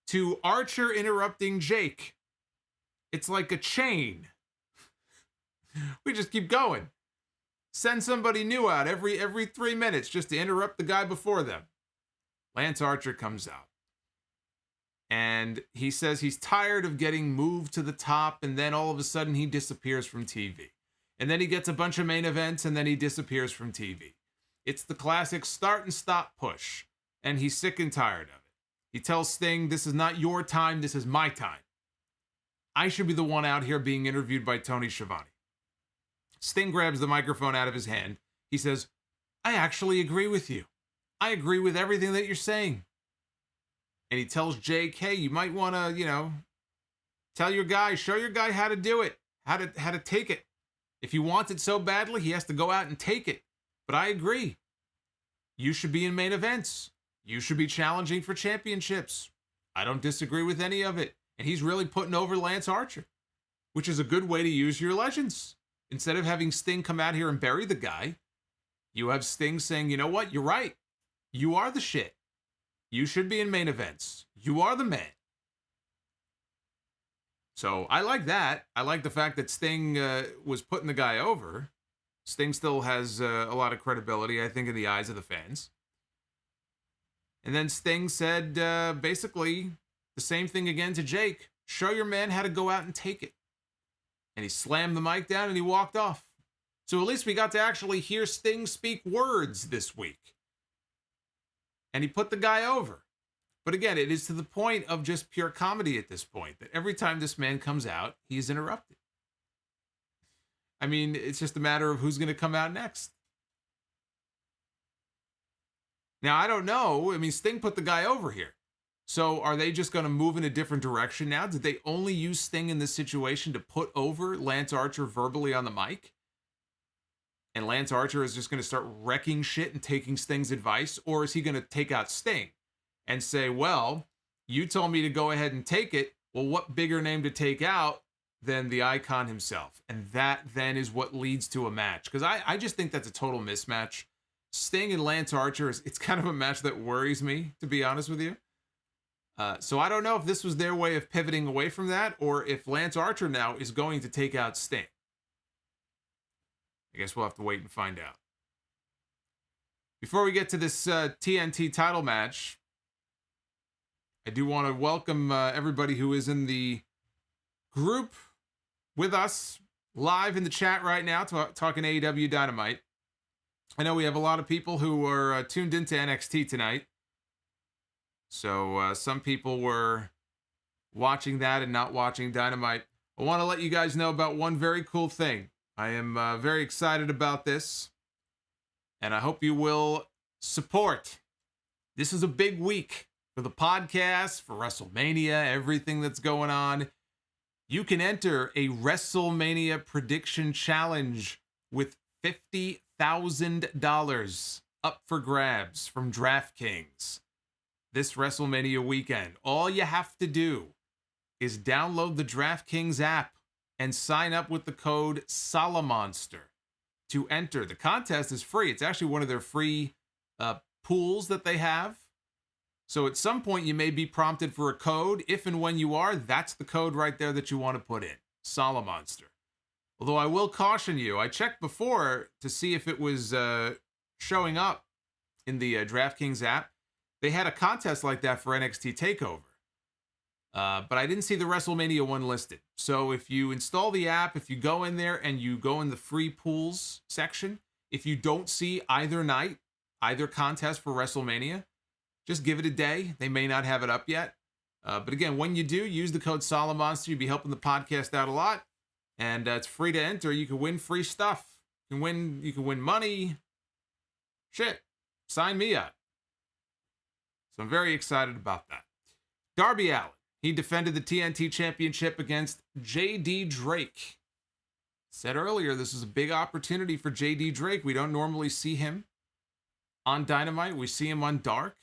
to Archer interrupting Jake. It's like a chain. We just keep going. Send somebody new out every 3 minutes just to interrupt the guy before them. Lance Archer comes out. And he says he's tired of getting moved to the top, and then all of a sudden he disappears from TV. And then he gets a bunch of main events, and then he disappears from TV. It's the classic start and stop push, and he's sick and tired of it. He tells Sting, this is not your time, this is my time. I should be the one out here being interviewed by Tony Schiavone. Sting grabs the microphone out of his hand. He says, I actually agree with you. I agree with everything that you're saying. And he tells Jake, hey, you might want to, tell your guy, show your guy how to do it, how to take it. If he wants it so badly, he has to go out and take it. But I agree. You should be in main events. You should be challenging for championships. I don't disagree with any of it. And he's really putting over Lance Archer, which is a good way to use your legends. Instead of having Sting come out here and bury the guy, you have Sting saying, you know what? You're right. You are the shit. You should be in main events. You are the man. So I like that. I like the fact that Sting was putting the guy over. Sting still has a lot of credibility, I think, in the eyes of the fans. And then Sting said basically the same thing again to Jake. Show your man how to go out and take it. And he slammed the mic down and he walked off. So at least we got to actually hear Sting speak words this week. And he put the guy over. But again, it is to the point of just pure comedy at this point, that every time this man comes out, he's interrupted. I mean, it's just a matter of who's going to come out next. Now, I don't know. I mean, Sting put the guy over here. So are they just going to move in a different direction now? Did they only use Sting in this situation to put over Lance Archer verbally on the mic? And Lance Archer is just going to start wrecking shit and taking Sting's advice? Or is he going to take out Sting and say, well, you told me to go ahead and take it. Well, what bigger name to take out than the Icon himself? And that then is what leads to a match. Because I just think that's a total mismatch. Sting and Lance Archer, it's kind of a match that worries me, to be honest with you. So I don't know if this was their way of pivoting away from that, or if Lance Archer now is going to take out Sting. I guess we'll have to wait and find out. Before we get to this TNT title match, I do want to welcome everybody who is in the group with us live in the chat right now, talking AEW Dynamite. I know we have a lot of people who are tuned into NXT tonight. So some people were watching that and not watching Dynamite. I want to let you guys know about one very cool thing. I am very excited about this, and I hope you will support. This is a big week for the podcast, for WrestleMania, everything that's going on. You can enter a WrestleMania prediction challenge with $50,000 up for grabs from DraftKings this WrestleMania weekend. All you have to do is download the DraftKings app and sign up with the code Solomonster to enter. The contest is free. It's actually one of their free pools that they have. So at some point you may be prompted for a code. If and when you are, that's the code right there that you want to put in. Solomonster. Although I will caution you, I checked before to see if it was showing up in the DraftKings app. They had a contest like that for NXT TakeOver. But I didn't see the WrestleMania one listed. So if you install the app, if you go in there and you go in the free pools section, if you don't see either night, either contest for WrestleMania, just give it a day. They may not have it up yet. But again, when you do, use the code Solomonster. You'll be helping the podcast out a lot. And it's free to enter. You can win free stuff. You can win money. Shit. Sign me up. So I'm very excited about that. Darby Allin. He defended the TNT Championship against J.D. Drake. Said earlier, this is a big opportunity for J.D. Drake. We don't normally see him on Dynamite. We see him on Dark.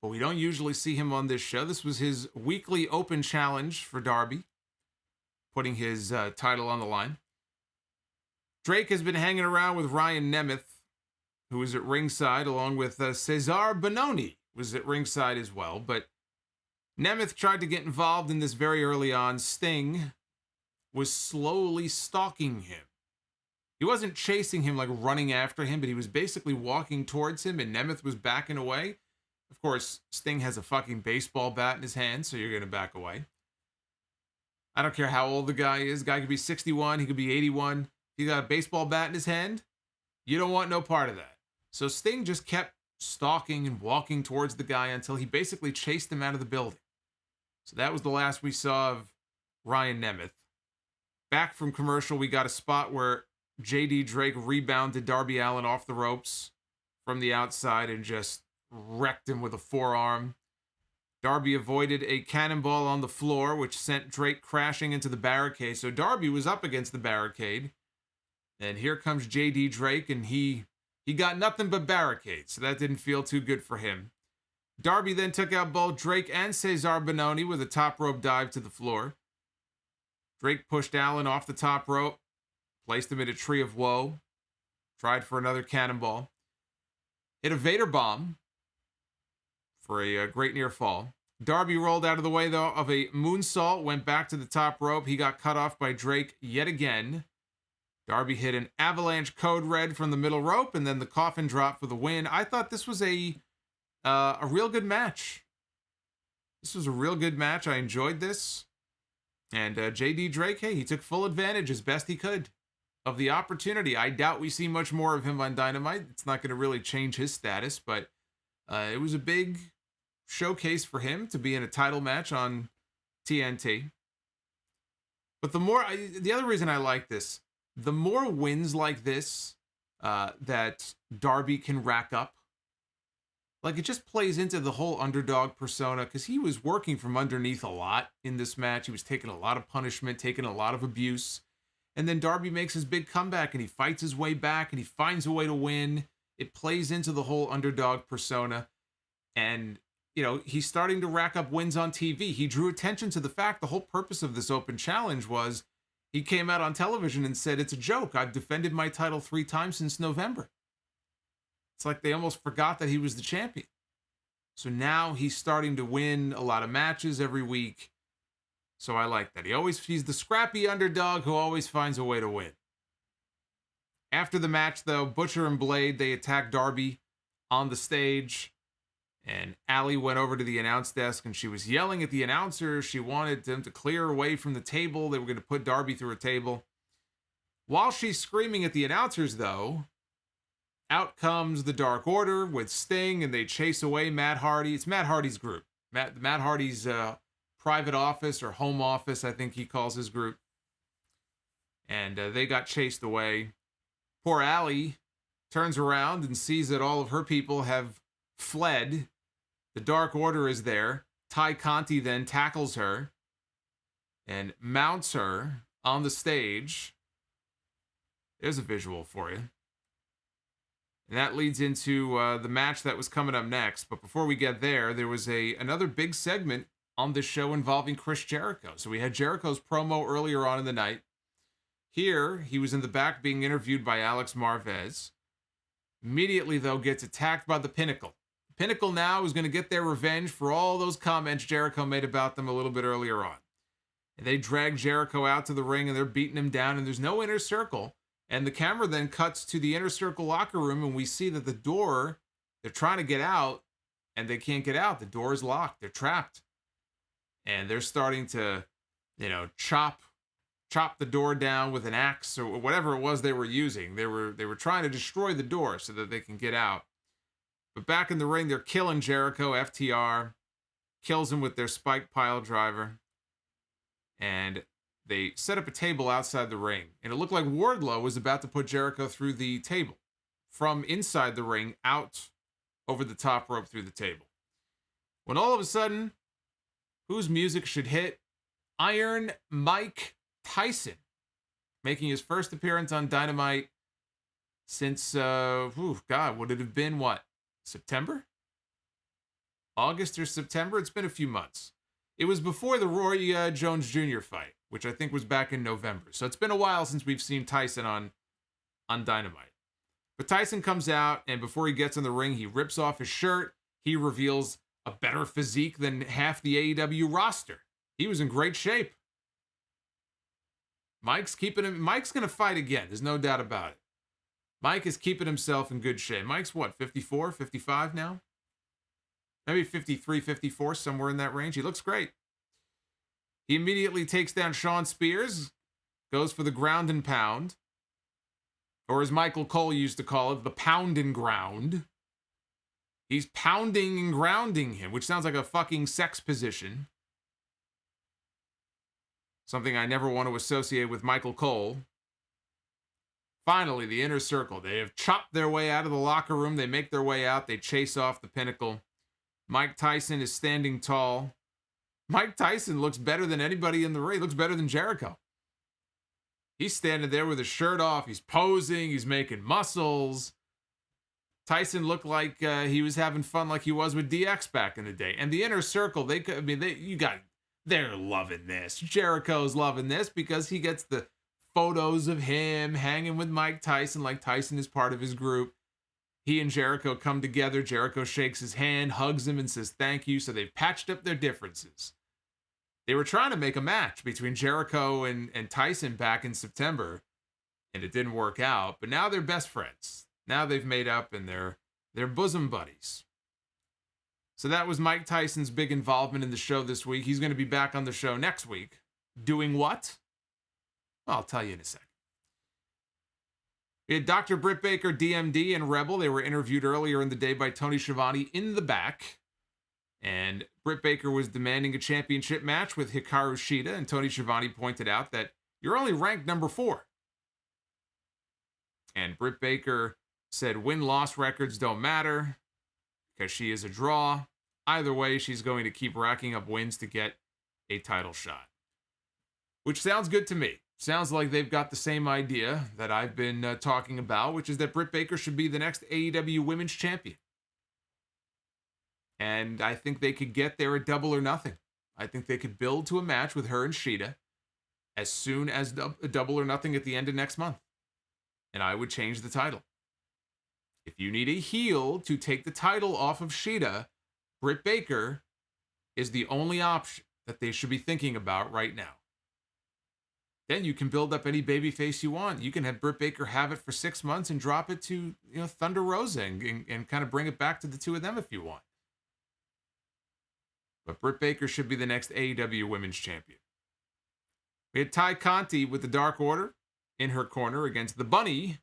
But we don't usually see him on this show. This was his weekly open challenge for Darby, putting his title on the line. Drake has been hanging around with Ryan Nemeth, who was at ringside, along with Cesar Bononi was at ringside as well. But Nemeth tried to get involved in this very early on. Sting was slowly stalking him. He wasn't chasing him, like running after him, but he was basically walking towards him, and Nemeth was backing away. Of course, Sting has a fucking baseball bat in his hand, so you're going to back away. I don't care how old the guy is. The guy could be 61, he could be 81. He got a baseball bat in his hand. You don't want no part of that. So Sting just kept stalking and walking towards the guy until he basically chased him out of the building. So that was the last we saw of Ryan Nemeth. Back from commercial, we got a spot where J.D. Drake rebounded Darby Allin off the ropes from the outside and just wrecked him with a forearm. Darby avoided a cannonball on the floor, which sent Drake crashing into the barricade. So Darby was up against the barricade. And here comes J.D. Drake, and he got nothing but barricades, so that didn't feel too good for him. Darby then took out both Drake and Cesar Bononi with a top rope dive to the floor. Drake pushed Allin off the top rope, placed him in a tree of woe, tried for another cannonball, hit a Vader bomb for a great near fall. Darby rolled out of the way, though, of a moonsault, went back to the top rope. He got cut off by Drake yet again. Darby hit an avalanche code red from the middle rope, and then the coffin drop for the win. I thought this was a real good match. This was a real good match. I enjoyed this. And J.D. Drake, hey, he took full advantage as best he could of the opportunity. I doubt we see much more of him on Dynamite. It's not going to really change his status, but it was a big showcase for him to be in a title match on TNT. But the other reason I like this, the more wins like this that Darby can rack up, like, it just plays into the whole underdog persona, because he was working from underneath a lot in this match. He was taking a lot of punishment, taking a lot of abuse. And then Darby makes his big comeback, and he fights his way back, and he finds a way to win. It plays into the whole underdog persona. And, you know, he's starting to rack up wins on TV. He drew attention to the fact the whole purpose of this open challenge was he came out on television and said, "It's a joke. I've defended my title 3 times since November." It's like they almost forgot that he was the champion. So now he's starting to win a lot of matches every week. So I like that. He's the scrappy underdog who always finds a way to win. After the match, though, Butcher and Blade, they attacked Darby on the stage. And Allie went over to the announce desk and she was yelling at the announcer. She wanted them to clear away from the table. They were going to put Darby through a table. While she's screaming at the announcers, though, out comes the Dark Order with Sting, and they chase away Matt Hardy. It's Matt Hardy's group. Matt Hardy's private office or home office, I think he calls his group. And they got chased away. Poor Allie turns around and sees that all of her people have fled. The Dark Order is there. Tay Conti then tackles her and mounts her on the stage. There's a visual for you. And that leads into the match that was coming up next. But before we get there, there was another big segment on this show involving Chris Jericho. So we had Jericho's promo earlier on in the night. Here, he was in the back being interviewed by Alex Marvez. Immediately, though, gets attacked by the Pinnacle. Pinnacle now is going to get their revenge for all those comments Jericho made about them a little bit earlier on. And they drag Jericho out to the ring, and they're beating him down, and there's no inner circle. And the camera then cuts to the inner circle locker room, and we see that the door, they're trying to get out, and they can't get out. The door is locked. They're trapped. And they're starting to, chop the door down with an axe or whatever it was they were using. They were trying to destroy the door so that they can get out. But back in the ring, they're killing Jericho. FTR kills him with their spike pile driver. And they set up a table outside the ring, and it looked like Wardlow was about to put Jericho through the table from inside the ring out over the top rope through the table. When all of a sudden, whose music should hit? Iron Mike Tyson, making his first appearance on Dynamite since, would it have been September? August or September? It's been a few months. It was before the Roy Jones Jr. fight, which I think was back in November. So it's been a while since we've seen Tyson on Dynamite. But Tyson comes out, and before he gets in the ring, he rips off his shirt. He reveals a better physique than half the AEW roster. He was in great shape. Mike's going to fight again. There's no doubt about it. Mike is keeping himself in good shape. Mike's 54, 55 now? Maybe 53, 54, somewhere in that range. He looks great. He immediately takes down Shawn Spears, goes for the ground and pound, or as Michael Cole used to call it, the pound and ground. He's pounding and grounding him, which sounds like a fucking sex position. Something I never want to associate with Michael Cole. Finally, the Inner Circle. They have chopped their way out of the locker room. They make their way out. They chase off the Pinnacle. Mike Tyson is standing tall. Mike Tyson looks better than anybody in the ring. He looks better than Jericho. He's standing there with his shirt off. He's posing. He's making muscles. Tyson looked like he was having fun like he was with DX back in the day. And the Inner Circle, they're loving this. Jericho's loving this because he gets the photos of him hanging with Mike Tyson like Tyson is part of his group. He and Jericho come together. Jericho shakes his hand, hugs him, and says thank you. So they've patched up their differences. They were trying to make a match between Jericho and Tyson back in September, and it didn't work out. But now they're best friends. Now they've made up, and they're bosom buddies. So that was Mike Tyson's big involvement in the show this week. He's going to be back on the show next week. Doing what? Well, I'll tell you in a second. We had Dr. Britt Baker, DMD, and Rebel. They were interviewed earlier in the day by Tony Schiavone in the back. And Britt Baker was demanding a championship match with Hikaru Shida, and Tony Schiavone pointed out that you're only ranked number 4. And Britt Baker said win-loss records don't matter because she is a draw. Either way, she's going to keep racking up wins to get a title shot. Which sounds good to me. Sounds like they've got the same idea that I've been talking about, which is that Britt Baker should be the next AEW Women's Champion. And I think they could get there at Double or Nothing. I think they could build to a match with her and Shida as soon as Double or Nothing at the end of next month. And I would change the title. If you need a heel to take the title off of Shida, Britt Baker is the only option that they should be thinking about right now. Then you can build up any babyface you want. You can have Britt Baker have it for 6 months and drop it to Thunder Rosa and kind of bring it back to the two of them if you want. But Britt Baker should be the next AEW Women's Champion. We had Tay Conti with the Dark Order in her corner against the Bunny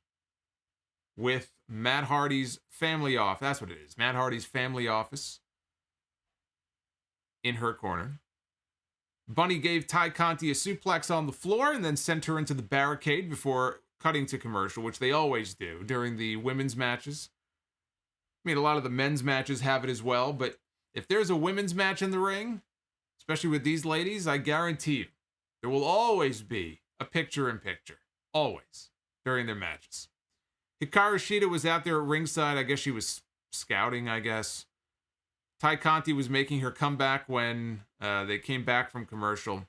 with Matt Hardy's family office. That's what it is. Matt Hardy's family office in her corner. Bunny gave Tay Conti a suplex on the floor and then sent her into the barricade before cutting to commercial, which they always do during the women's matches. I mean, a lot of the men's matches have it as well, but if there's a women's match in the ring, especially with these ladies, I guarantee you, there will always be a picture-in-picture. Always. During their matches. Hikaru Shida was out there at ringside. I guess she was scouting, Tay Conti was making her comeback when they came back from commercial.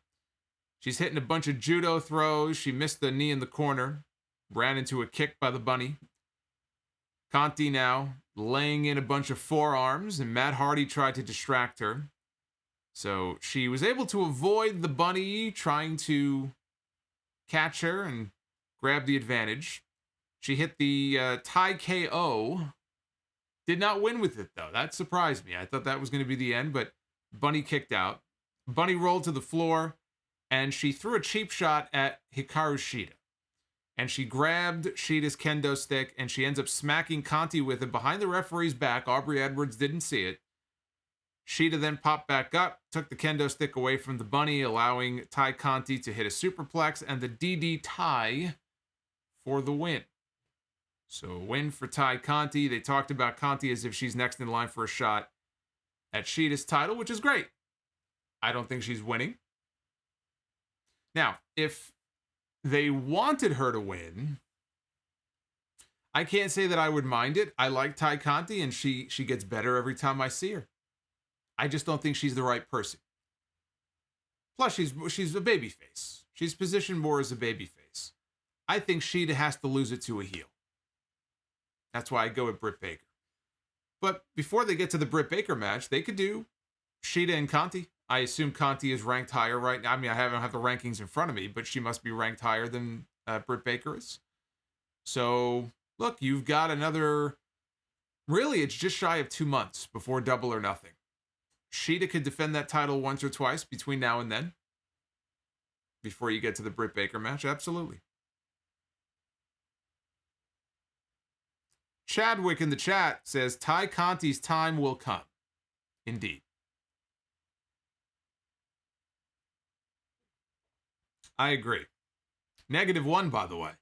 She's hitting a bunch of judo throws. She missed the knee in the corner. Ran into a kick by the Bunny. Conti now laying in a bunch of forearms, and Matt Hardy tried to distract her. So she was able to avoid the Bunny trying to catch her and grab the advantage. She hit the Thai KO. Did not win with it, though. That surprised me. I thought that was going to be the end, but Bunny kicked out. Bunny rolled to the floor, and she threw a cheap shot at Hikaru Shida. And she grabbed Shida's kendo stick, and she ends up smacking Conti with it behind the referee's back. Aubrey Edwards didn't see it. Shida then popped back up, took the kendo stick away from the Bunny, allowing Tay Conti to hit a superplex and the DD tie for the win. So a win for Tay Conti. They talked about Conti as if she's next in line for a shot at Shida's title, which is great. I don't think she's winning. Now, if they wanted her to win, I can't say that I would mind it. I like Tay Conti, and she gets better every time I see her. I just don't think she's the right person. Plus, she's a babyface. She's positioned more as a babyface. I think Shida has to lose it to a heel. That's why I go with Britt Baker. But before they get to the Britt Baker match, they could do Shida and Conti. I assume Conti is ranked higher right now. I mean, I don't have the rankings in front of me, but she must be ranked higher than Britt Baker is. So, look, you've got another... Really, it's just shy of 2 months before Double or Nothing. Shayna could defend that title once or twice between now and then. Before you get to the Britt Baker match, absolutely. Chadwick in the chat says, Tay Conti's time will come. Indeed. I agree. -1, by the way.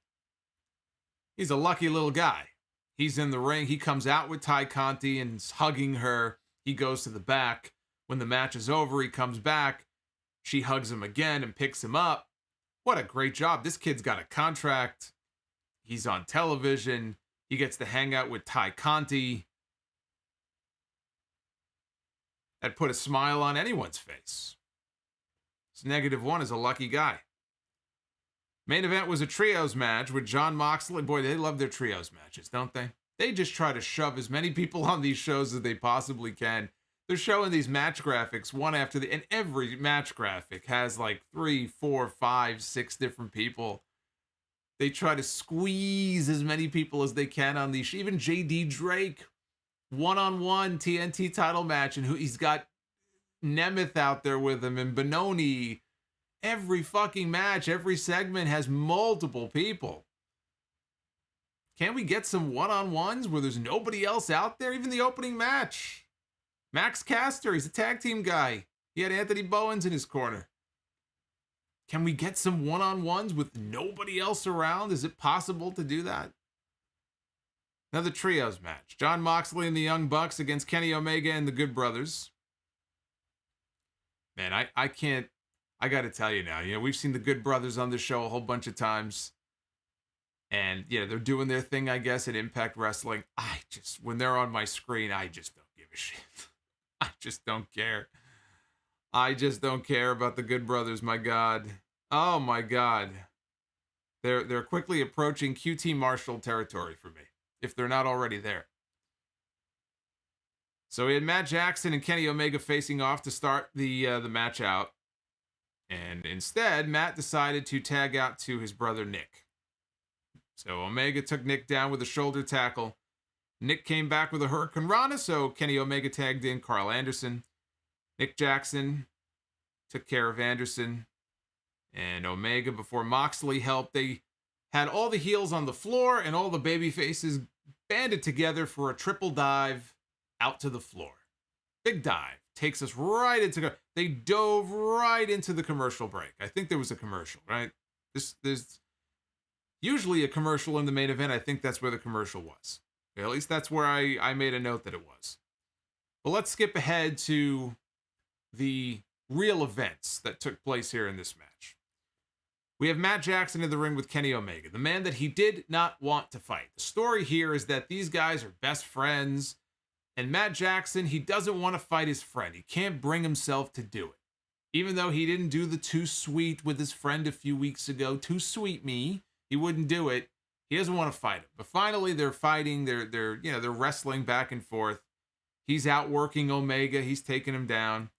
He's a lucky little guy. He's in the ring. He comes out with Tay Conti and is hugging her. He goes to the back. When the match is over, he comes back. She hugs him again and picks him up. What a great job. This kid's got a contract. He's on television. He gets to hang out with Tay Conti. That put a smile on anyone's face. This -1 is a lucky guy. Main event was a trios match with Jon Moxley. Boy, they love their trios matches, don't they? They just try to shove as many people on these shows as they possibly can. They're showing these match graphics one after the, and every match graphic has like 3, 4, 5, 6 different people. They try to squeeze as many people as they can on these. Even JD Drake, one-on-one TNT title match, and he's got Nemeth out there with him and Benoni. Every fucking match, every segment has multiple people. Can't we get some one-on-ones where there's nobody else out there? Even the opening match. Max Caster, he's a tag team guy. He had Anthony Bowens in his corner. Can we get some one-on-ones with nobody else around? Is it possible to do that? Another trios match. Jon Moxley and the Young Bucks against Kenny Omega and the Good Brothers. Man, I can't. I got to tell you now, we've seen the Good Brothers on the show a whole bunch of times. And, they're doing their thing, I guess, at Impact Wrestling. When they're on my screen, I just don't give a shit. I just don't care. I just don't care about the Good Brothers, my God. Oh, my God. They're quickly approaching QT Marshall territory for me, if they're not already there. So we had Matt Jackson and Kenny Omega facing off to start the match out. And instead, Matt decided to tag out to his brother, Nick. So Omega took Nick down with a shoulder tackle. Nick came back with a Hurricane Rana, so Kenny Omega tagged in Carl Anderson. Nick Jackson took care of Anderson and Omega before Moxley helped. They had all the heels on the floor and all the baby faces banded together for a triple dive out to the floor. Big dive. Takes us right into... They dove right into the commercial break. I think there was a commercial, right? There's usually a commercial in the main event. I think that's where the commercial was. At least that's where I made a note that it was. But let's skip ahead to the real events that took place here in this match. We have Matt Jackson in the ring with Kenny Omega, the man that he did not want to fight. The story here is that these guys are best friends. And Matt Jackson, he doesn't want to fight his friend. He can't bring himself to do it. Even though he didn't do the too sweet with his friend a few weeks ago, too sweet me, he wouldn't do it. He doesn't want to fight him. But finally they're fighting, they're wrestling back and forth. He's outworking Omega, he's taking him down.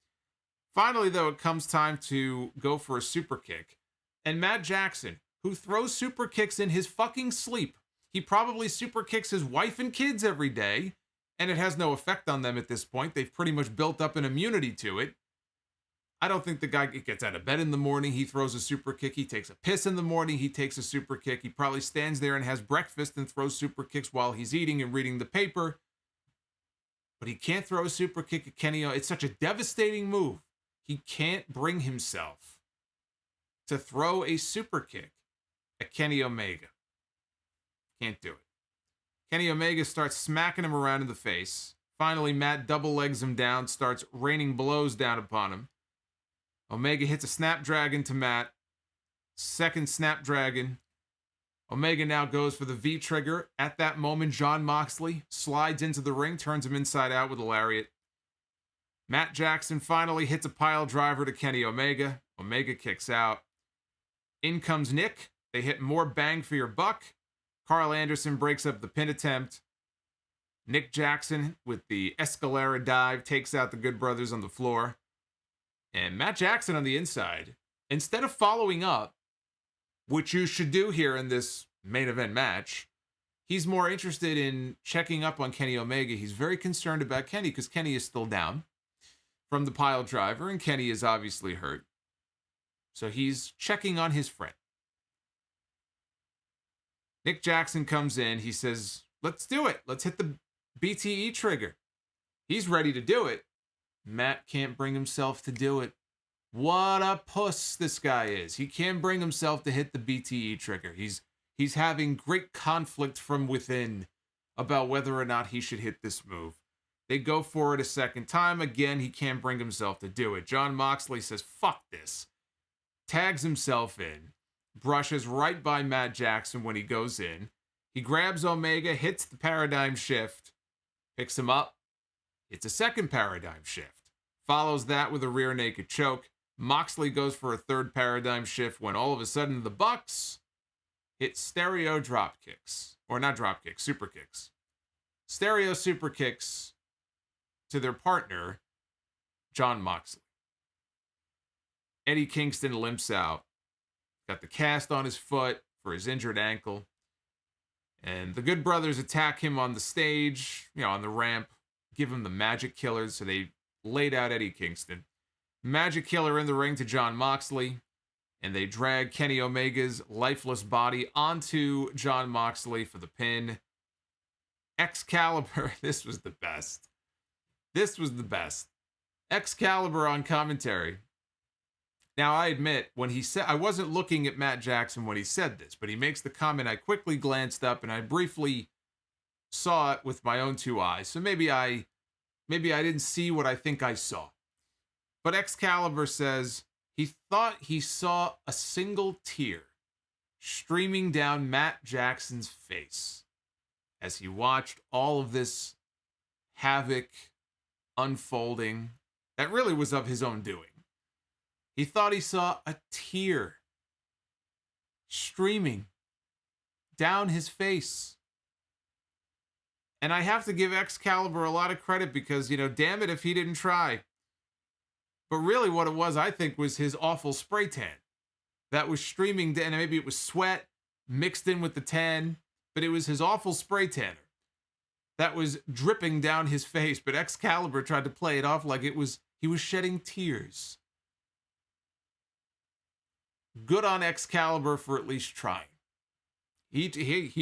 Finally though, it comes time to go for a super kick. And Matt Jackson, who throws super kicks in his fucking sleep. He probably super kicks his wife and kids every day. And it has no effect on them at this point. They've pretty much built up an immunity to it. I don't think the guy gets out of bed in the morning. He throws a super kick. He takes a piss in the morning. He takes a super kick. He probably stands there and has breakfast and throws super kicks while he's eating and reading the paper. But he can't throw a super kick at Kenny. It's such a devastating move. He can't bring himself to throw a super kick at Kenny Omega. Can't do it. Kenny Omega starts smacking him around in the face. Finally, Matt double legs him down, starts raining blows down upon him. Omega hits a Snapdragon to Matt. Second Snapdragon. Omega now goes for the V-trigger. At that moment, Jon Moxley slides into the ring, turns him inside out with a lariat. Matt Jackson finally hits a pile driver to Kenny Omega. Omega kicks out. In comes Nick. They hit more bang for your buck. Carl Anderson breaks up the pin attempt. Nick Jackson with the Escalera dive takes out the Good Brothers on the floor. And Matt Jackson on the inside, instead of following up, which you should do here in this main event match, he's more interested in checking up on Kenny Omega. He's very concerned about Kenny because Kenny is still down from the pile driver, and Kenny is obviously hurt. So he's checking on his friend. Nick Jackson comes in. He says, let's do it. Let's hit the BTE trigger. He's ready to do it. Matt can't bring himself to do it. What a puss this guy is. He can't bring himself to hit the BTE trigger. He's having great conflict from within about whether or not he should hit this move. They go for it a second time. Again, he can't bring himself to do it. Jon Moxley says, fuck this. Tags himself in. Brushes right by Matt Jackson when he goes in. He grabs Omega, hits the paradigm shift, picks him up. It's a second paradigm shift. Follows that with a rear naked choke. Moxley goes for a third paradigm shift when all of a sudden the Bucks hit stereo drop kicks. Or not drop kicks, super kicks. Stereo super kicks to their partner, Jon Moxley. Eddie Kingston limps out. Got the cast on his foot for his injured ankle. And the Good Brothers attack him on the stage, on the ramp. Give him the Magic Killer, so they laid out Eddie Kingston. Magic Killer in the ring to Jon Moxley. And they drag Kenny Omega's lifeless body onto Jon Moxley for the pin. Excalibur, this was the best. This was the best. Excalibur on commentary. Now, I admit, when he said, I wasn't looking at Matt Jackson when he said this, but he makes the comment. I quickly glanced up and I briefly saw it with my own two eyes. So maybe I didn't see what I think I saw. But Excalibur says he thought he saw a single tear streaming down Matt Jackson's face as he watched all of this havoc unfolding that really was of his own doing. He thought he saw a tear streaming down his face. And I have to give Excalibur a lot of credit because, damn it if he didn't try. But really what it was, I think, was his awful spray tan that was streaming down. Maybe it was sweat mixed in with the tan, but it was his awful spray tanner that was dripping down his face. But Excalibur tried to play it off like he was shedding tears. Good on Excalibur for at least trying. He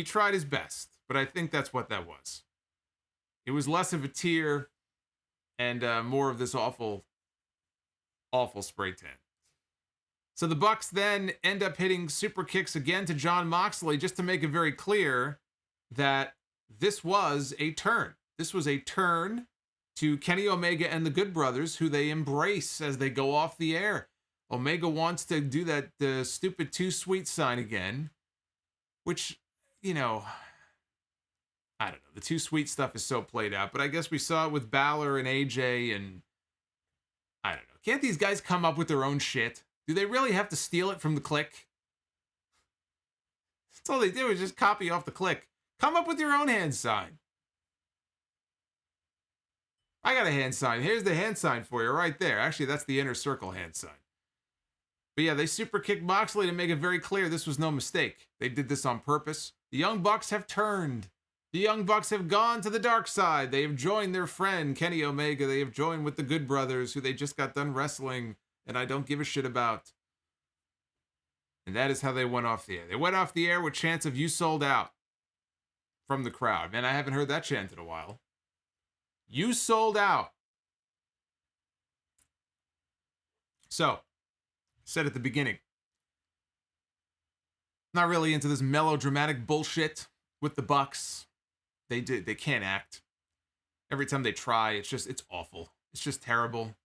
tried his best, but I think that's what that was. It was less of a tear and more of this awful spray tan. So the Bucks then end up hitting super kicks again to Jon Moxley just to make it very clear that this was a turn. This was a turn to Kenny Omega and the Good Brothers, who they embrace as they go off the air. Omega wants to do that stupid too sweet sign again, which, I don't know. The too sweet stuff is so played out, but I guess we saw it with Baszler and AJ, and I don't know. Can't these guys come up with their own shit? Do they really have to steal it from the Click? That's all they do is just copy off the Click. Come up with your own hand sign. I got a hand sign. Here's the hand sign for you right there. Actually, that's the inner circle hand sign. But yeah, they super kicked Moxley to make it very clear this was no mistake. They did this on purpose. The Young Bucks have turned. The Young Bucks have gone to the dark side. They have joined their friend, Kenny Omega. They have joined with the Good Brothers, who they just got done wrestling, and I don't give a shit about. And that is how they went off the air. They went off the air with chants of "You sold out" from the crowd. Man, I haven't heard that chant in a while. You sold out. So, said at the beginning, not really into this melodramatic bullshit with the Bucks. They can't act. Every time they try, it's awful. It's just terrible.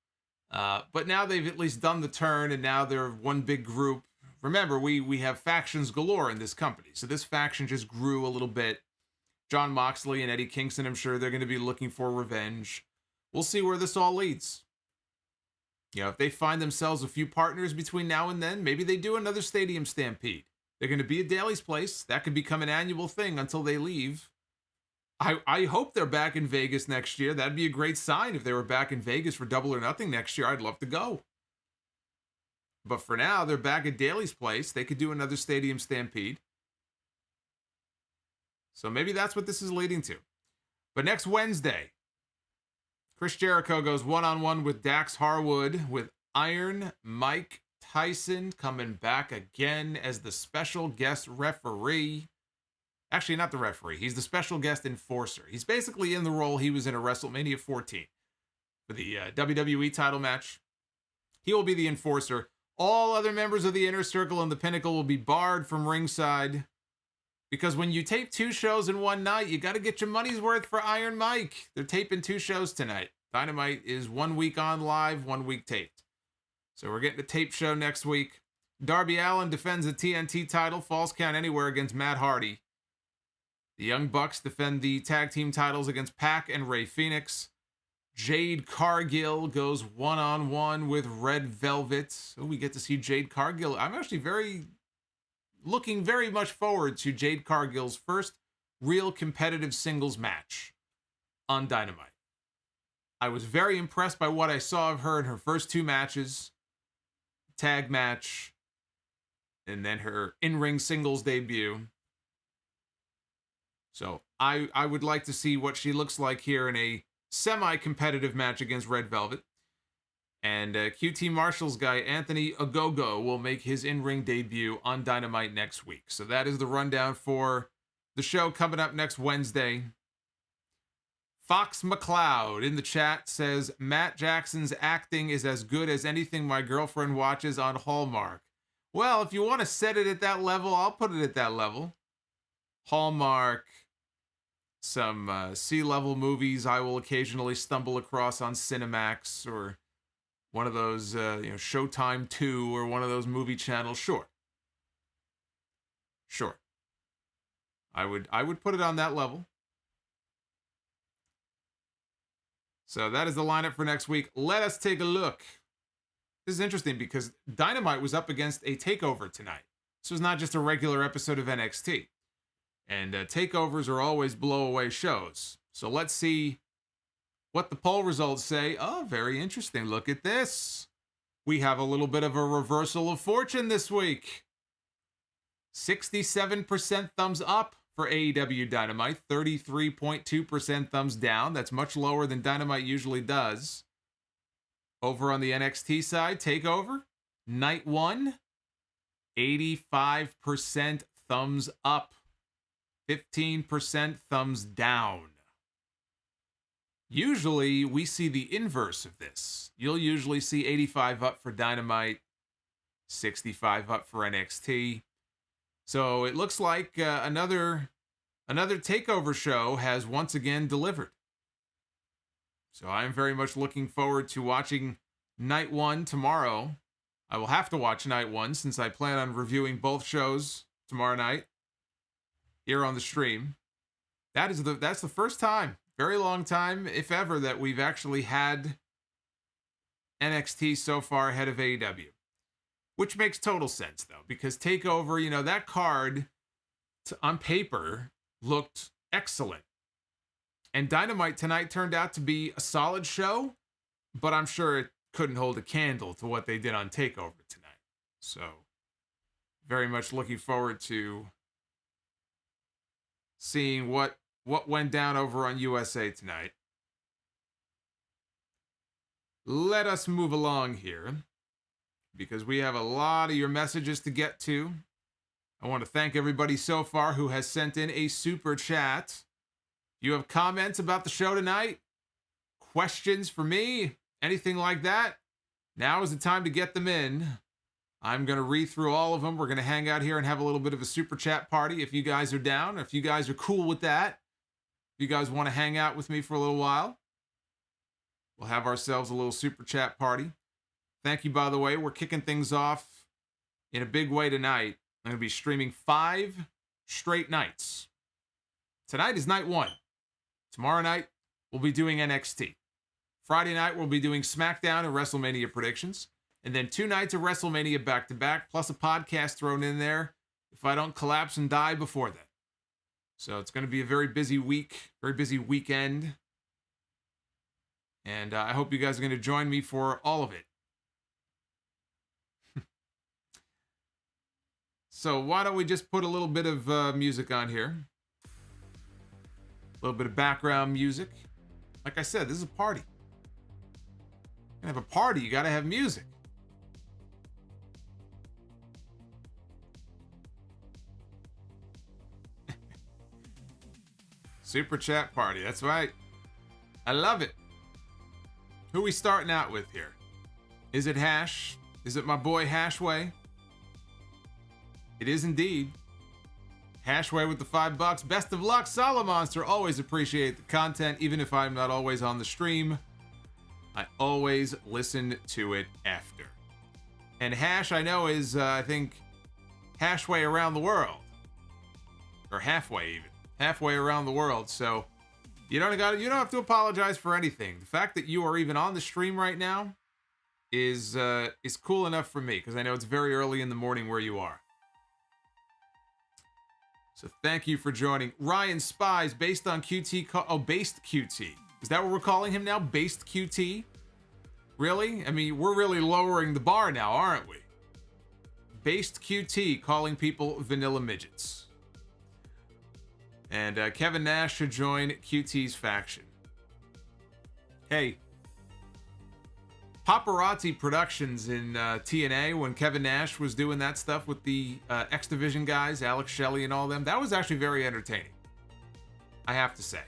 But now they've at least done the turn, and now they're one big group. Remember, we have factions galore in this company. So this faction just grew a little bit. Jon Moxley and Eddie Kingston, I'm sure they're going to be looking for revenge. We'll see where this all leads. If they find themselves a few partners between now and then, maybe they do another Stadium Stampede. They're going to be at Daly's place. That could become an annual thing until they leave. I hope they're back in Vegas next year. That'd be a great sign if they were back in Vegas for Double or Nothing next year. I'd love to go. But for now, they're back at Daly's place. They could do another Stadium Stampede. So maybe that's what this is leading to. But next Wednesday, Chris Jericho goes one-on-one with Dax Harwood, with Iron Mike Tyson coming back again as the special guest referee. Actually, not the referee. He's the special guest enforcer. He's basically in the role he was in a WrestleMania 14 for the WWE title match. He will be the enforcer. All other members of the Inner Circle and the Pinnacle will be barred from ringside, because when you tape 2 shows in one night, you got to get your money's worth for Iron Mike. They're taping 2 shows tonight. Dynamite is 1 week on live, 1 week taped. So we're getting a tape show next week. Darby Allin defends the TNT title, Falls Count Anywhere, against Matt Hardy. The Young Bucks defend the tag team titles against Pac and Rey Fenix. Jade Cargill goes one-on-one with Red Velvet. So we get to see Jade Cargill. I'm actually looking very much forward to Jade Cargill's first real competitive singles match on Dynamite. I was very impressed by what I saw of her in her first 2 matches. Tag match, and then her in-ring singles debut. So I would like to see what she looks like here in a semi-competitive match against Red Velvet. And QT Marshall's guy, Anthony Ogogo, will make his in-ring debut on Dynamite next week. So that is the rundown for the show coming up next Wednesday. Fox McCloud in the chat says, Matt Jackson's acting is as good as anything my girlfriend watches on Hallmark. Well, if you want to set it at that level, I'll put it at that level. Hallmark, some C-level movies I will occasionally stumble across on Cinemax, or one of those, Showtime 2, or one of those movie channels. Sure. I would put it on that level. So that is the lineup for next week. Let us take a look. This is interesting because Dynamite was up against a takeover tonight. This was not just a regular episode of NXT. And takeovers are always blow-away shows. So let's see what the poll results say. Oh, very interesting. Look at this. We have a little bit of a reversal of fortune this week. 67% thumbs up for AEW Dynamite, 33.2% thumbs down. That's much lower than Dynamite usually does. Over on the NXT side, TakeOver, Night 1, 85% thumbs up, 15% thumbs down. Usually, we see the inverse of this. You'll usually see 85 up for Dynamite, 65 up for NXT. So it looks like another takeover show has once again delivered. So I'm very much looking forward to watching Night 1 tomorrow. I will have to watch Night 1 since I plan on reviewing both shows tomorrow night here on the stream. That's the first time, very long time, if ever, that we've actually had NXT so far ahead of AEW. Which makes total sense, though, because TakeOver, that card on paper looked excellent. And Dynamite tonight turned out to be a solid show, but I'm sure it couldn't hold a candle to what they did on TakeOver tonight. So, very much looking forward to seeing what went down over on USA tonight. Let us move along here, because we have a lot of your messages to get to. I want to thank everybody so far who has sent in a super chat. If you have comments about the show tonight, questions for me, anything like that, now is the time to get them in. I'm going to read through all of them. We're going to hang out here and have a little bit of a super chat party if you guys are down, if you guys are cool with that. If you guys want to hang out with me for a little while, we'll have ourselves a little super chat party. Thank you, by the way. We're kicking things off in a big way tonight. I'm going to be streaming 5 straight nights. Tonight is night 1. Tomorrow night, we'll be doing NXT. Friday night, we'll be doing SmackDown and WrestleMania predictions. And then 2 nights of WrestleMania back-to-back, plus a podcast thrown in there if I don't collapse and die before that. So it's going to be a very busy week, very busy weekend. And I hope you guys are going to join me for all of it. So why don't we just put a little bit of music on here. A little bit of background music. Like I said, this is a party. Have a party, you gotta have music. Super chat party, that's right. I love it. Who we starting out with here? Is it Hash? Is it my boy Hashway? It is indeed. Hashway with the $5. Best of luck, Solomonster. Always appreciate the content, even if I'm not always on the stream. I always listen to it after. And Hash, I know, is, I think, Hashway around the world. Or halfway, even. Halfway around the world, so you don't have to apologize for anything. The fact that you are even on the stream right now is cool enough for me, because I know it's very early in the morning where you are. So thank you for joining. Ryan Spies, based on QT, based QT. Is that what we're calling him now? Based QT? Really? I mean, we're really lowering the bar now, aren't we? Based QT, calling people vanilla midgets. And Kevin Nash should join QT's faction. Hey, Paparazzi Productions in TNA, when Kevin Nash was doing that stuff with the X Division guys, Alex Shelley and all them, that was actually very entertaining. I have to say.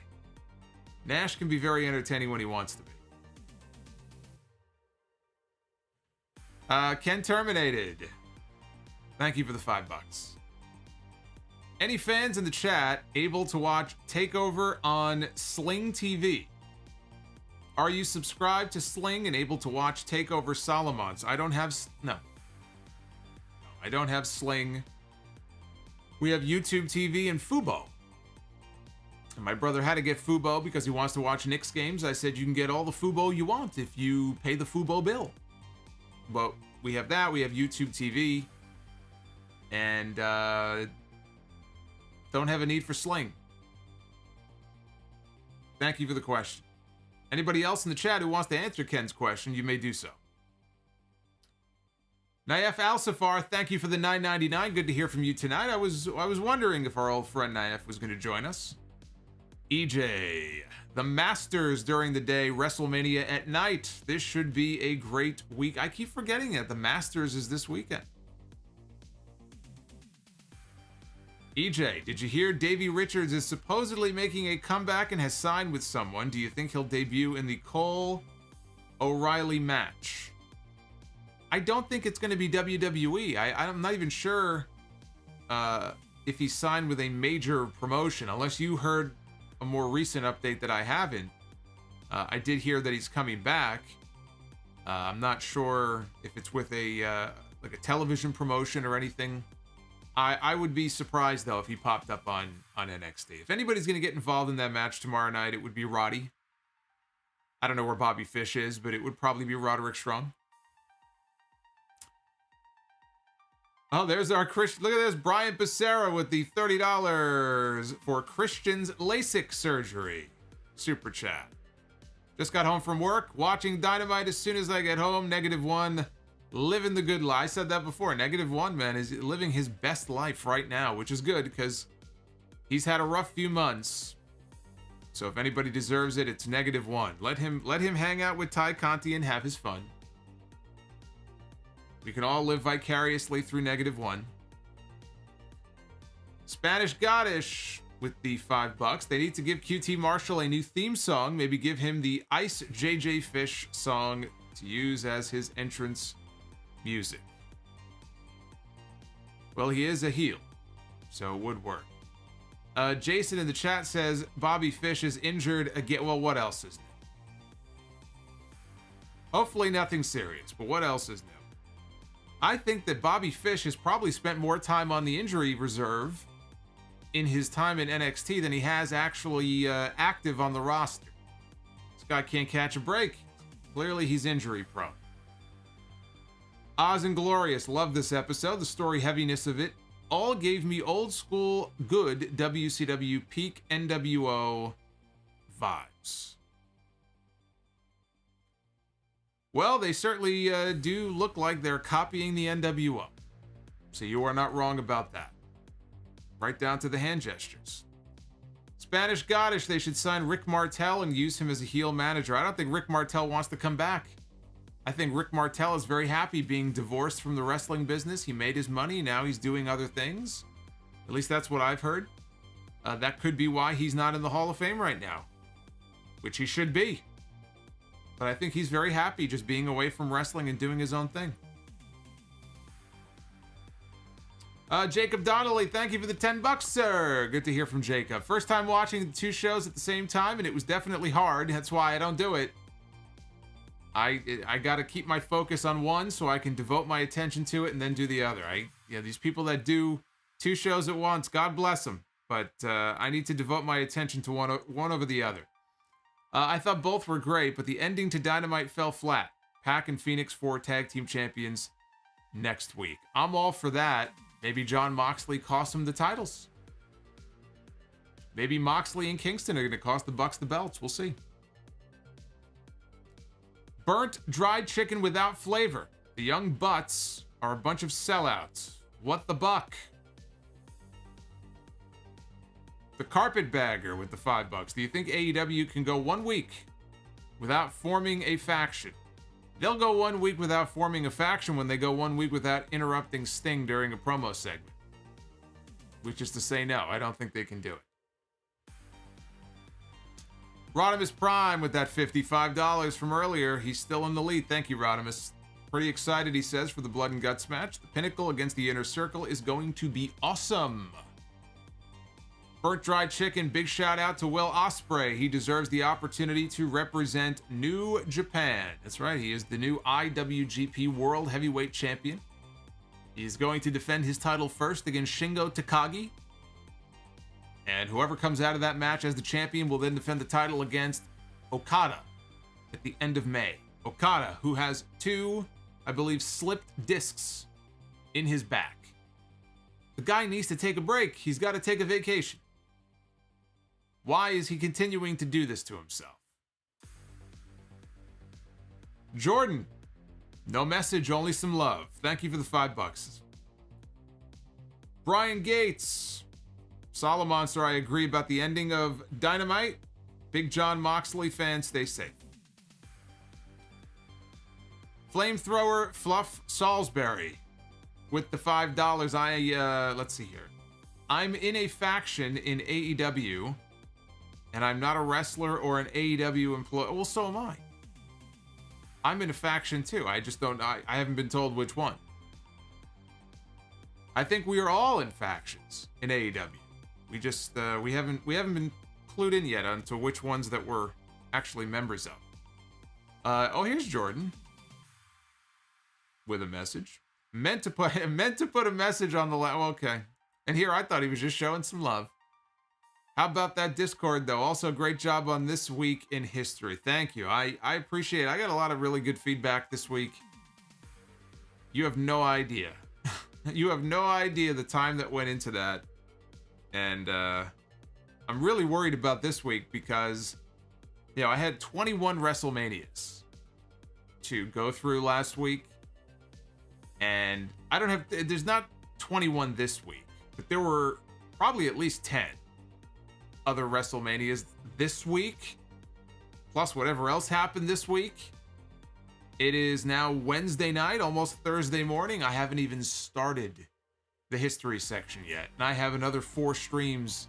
Nash can be very entertaining when he wants to be. Ken Terminated. Thank you for the $5. Any fans in the chat able to watch Takeover on Sling TV? Are you subscribed to Sling and able to watch Takeover Solomons? I don't have... No. I don't have Sling. We have YouTube TV and Fubo. And my brother had to get Fubo because he wants to watch Knicks games. I said you can get all the Fubo you want if you pay the Fubo bill. But we have that. We have YouTube TV. And don't have a need for Sling. Thank you for the question. Anybody else in the chat who wants to answer Ken's question, you may do so. Naif Al-Safar, thank you for the $9.99. Good to hear from you tonight. I was wondering if our old friend Naif was going to join us. EJ, the Masters during the day, WrestleMania at night. This should be a great week. I keep forgetting it. The Masters is this weekend. EJ, did you hear Davey Richards is supposedly making a comeback and has signed with someone? Do you think he'll debut in the Cole O'Reilly match? I don't think it's going to be WWE. I'm not even sure if he signed with a major promotion, unless you heard a more recent update that I haven't. I did hear that he's coming back. I'm not sure if it's with a like a television promotion or anything. I would be surprised, though, if he popped up on NXT. If anybody's going to get involved in that match tomorrow night, it would be Roddy. I don't know where Bobby Fish is, but it would probably be Roderick Strong. Oh, there's our Christian. Look at this. Brian Becerra with the $30 for Christian's LASIK surgery. Super chat. Just got home from work. Watching Dynamite as soon as I get home. -1. Living the good life. I said that before. -1, man, is living his best life right now, which is good because he's had a rough few months. So if anybody deserves it, it's -1. Let him hang out with Tay Conti and have his fun. We can all live vicariously through -1. Spanish Goddess with the $5. They need to give QT Marshall a new theme song. Maybe give him the Ice JJ Fish song to use as his entrance music. Well, he is a heel, so it would work. Jason in the chat says Bobby Fish is injured again. Well, what else is new? Hopefully nothing serious, but what else is new? I think that Bobby Fish has probably spent more time on the injury reserve in his time in NXT than he has actually active on the roster. This guy can't catch a break. Clearly, he's injury prone. Oz and Glorious, love this episode. The story heaviness of it all gave me old school good WCW peak NWO vibes. Well, they certainly do look like they're copying the NWO. So you are not wrong about that. Right down to the hand gestures. Spanish Goddess, they should sign Rick Martel and use him as a heel manager. I don't think Rick Martel wants to come back. I think Rick Martel is very happy being divorced from the wrestling business. He made his money. Now he's doing other things. At least that's what I've heard. That could be why he's not in the Hall of Fame right now, which he should be. But I think he's very happy just being away from wrestling and doing his own thing. Jacob Donnelly, thank you for the $10, sir. Good to hear from Jacob. First time watching the two shows at the same time, and it was definitely hard. That's why I don't do it. I got to keep my focus on one so I can devote my attention to it and then do the other. These people that do two shows at once, God bless them. But I need to devote my attention to one over the other. I thought both were great, but the ending to Dynamite fell flat. Pac and Phoenix 4 tag team champions next week. I'm all for that. Maybe John Moxley cost him the titles. Maybe Moxley and Kingston are going to cost the Bucks the belts. We'll see. Burnt dried chicken without flavor. The Young Butts are a bunch of sellouts. What the buck? The Carpetbagger with the $5. Do you think AEW can go 1 week without forming a faction? They'll go 1 week without forming a faction when they go 1 week without interrupting Sting during a promo segment. Which is to say no, I don't think they can do it. Rodimus Prime with that $55 from earlier. He's still in the lead. Thank you, Rodimus. Pretty excited, he says, for the Blood and Guts match. The Pinnacle against the Inner Circle is going to be awesome. Burnt Dried Chicken, big shout out to Will Ospreay. He deserves the opportunity to represent New Japan. That's right, he is the new IWGP World Heavyweight Champion. He's going to defend his title first against Shingo Takagi. And whoever comes out of that match as the champion will then defend the title against Okada at the end of May. Okada, who has 2, I believe, slipped discs in his back. The guy needs to take a break. He's got to take a vacation. Why is he continuing to do this to himself? Jordan, no message, only some love. Thank you for the $5. Brian Gates, Solomonster, I agree about the ending of Dynamite. Big John Moxley fan, stay safe. Flamethrower Fluff Salisbury with the $5. Let's see here. I'm in a faction in AEW, and I'm not a wrestler or an AEW employee. Well, so am I. I'm in a faction too. I just don't. I haven't been told which one. I think we are all in factions in AEW. We just we haven't been clued in yet onto which ones that we're actually members of. Oh, here's Jordan with a message. Meant to put a message on the okay. And here I thought he was just showing some love. How about that Discord, though? Also, great job on This Week in History. Thank you. I appreciate it. I got a lot of really good feedback this week. You have no idea. You have no idea the time that went into that. And I'm really worried about this week because, I had 21 WrestleManias to go through last week. And there's not 21 this week, but there were probably at least 10 other WrestleManias this week, plus whatever else happened this week. It is now Wednesday night, almost Thursday morning. I haven't even started the history section yet, and I have another 4 streams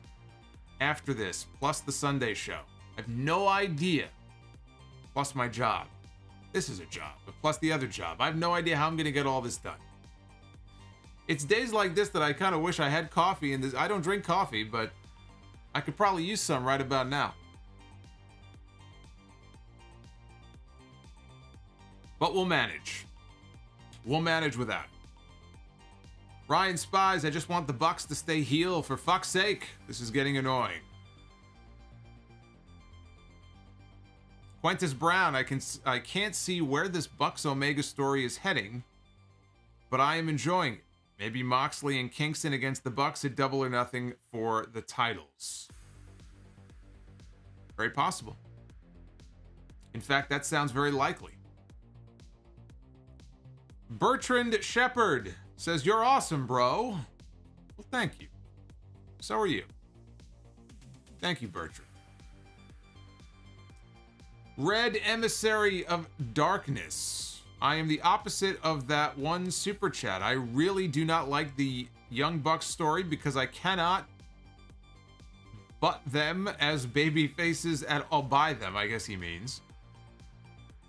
after this, plus the Sunday show. I have no idea, plus my job. This is a job, but plus the other job. I have no idea how I'm going to get all this done. It's days like this that I kind of wish I had coffee, and I don't drink coffee, but I could probably use some right about now. But we'll manage. We'll manage without it. Ryan Spies, I just want the Bucks to stay heel, for fuck's sake. This is getting annoying. Quintus Brown, I can't see where this Bucks Omega story is heading, but I am enjoying it. Maybe Moxley and Kingston against the Bucks at Double or Nothing for the titles. Very possible. In fact, that sounds very likely. Bertrand Shepard says, "You're awesome, bro." Well, thank you. So are you. Thank you, Bertrand. Red Emissary of Darkness. I am the opposite of that one super chat. I really do not like the Young Bucks story because I cannot butt them as baby faces at all. Buy them, I guess he means.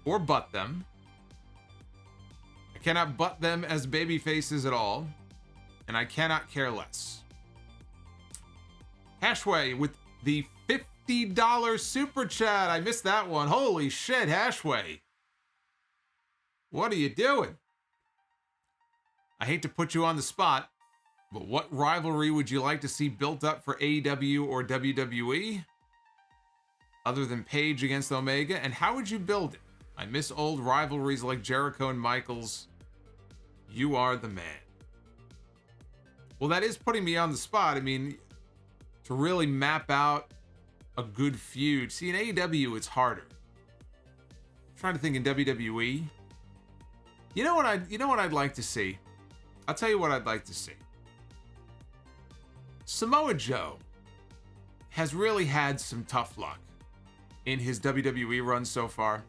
Or butt them. I cannot butt them as baby faces at all. And I cannot care less. Hashway with the $50 super chat. I missed that one. Holy shit, Hashway. What are you doing? I hate to put you on the spot, but what rivalry would you like to see built up for AEW or WWE? Other than Page against Omega? And how would you build it? I miss old rivalries like Jericho and Michaels. You are the man. Well, that is putting me on the spot. I mean, to really map out a good feud. See, in AEW, it's harder. I'm trying to think in WWE. You know what I'd like to see? I'll tell you what I'd like to see. Samoa Joe has really had some tough luck in his WWE run so far.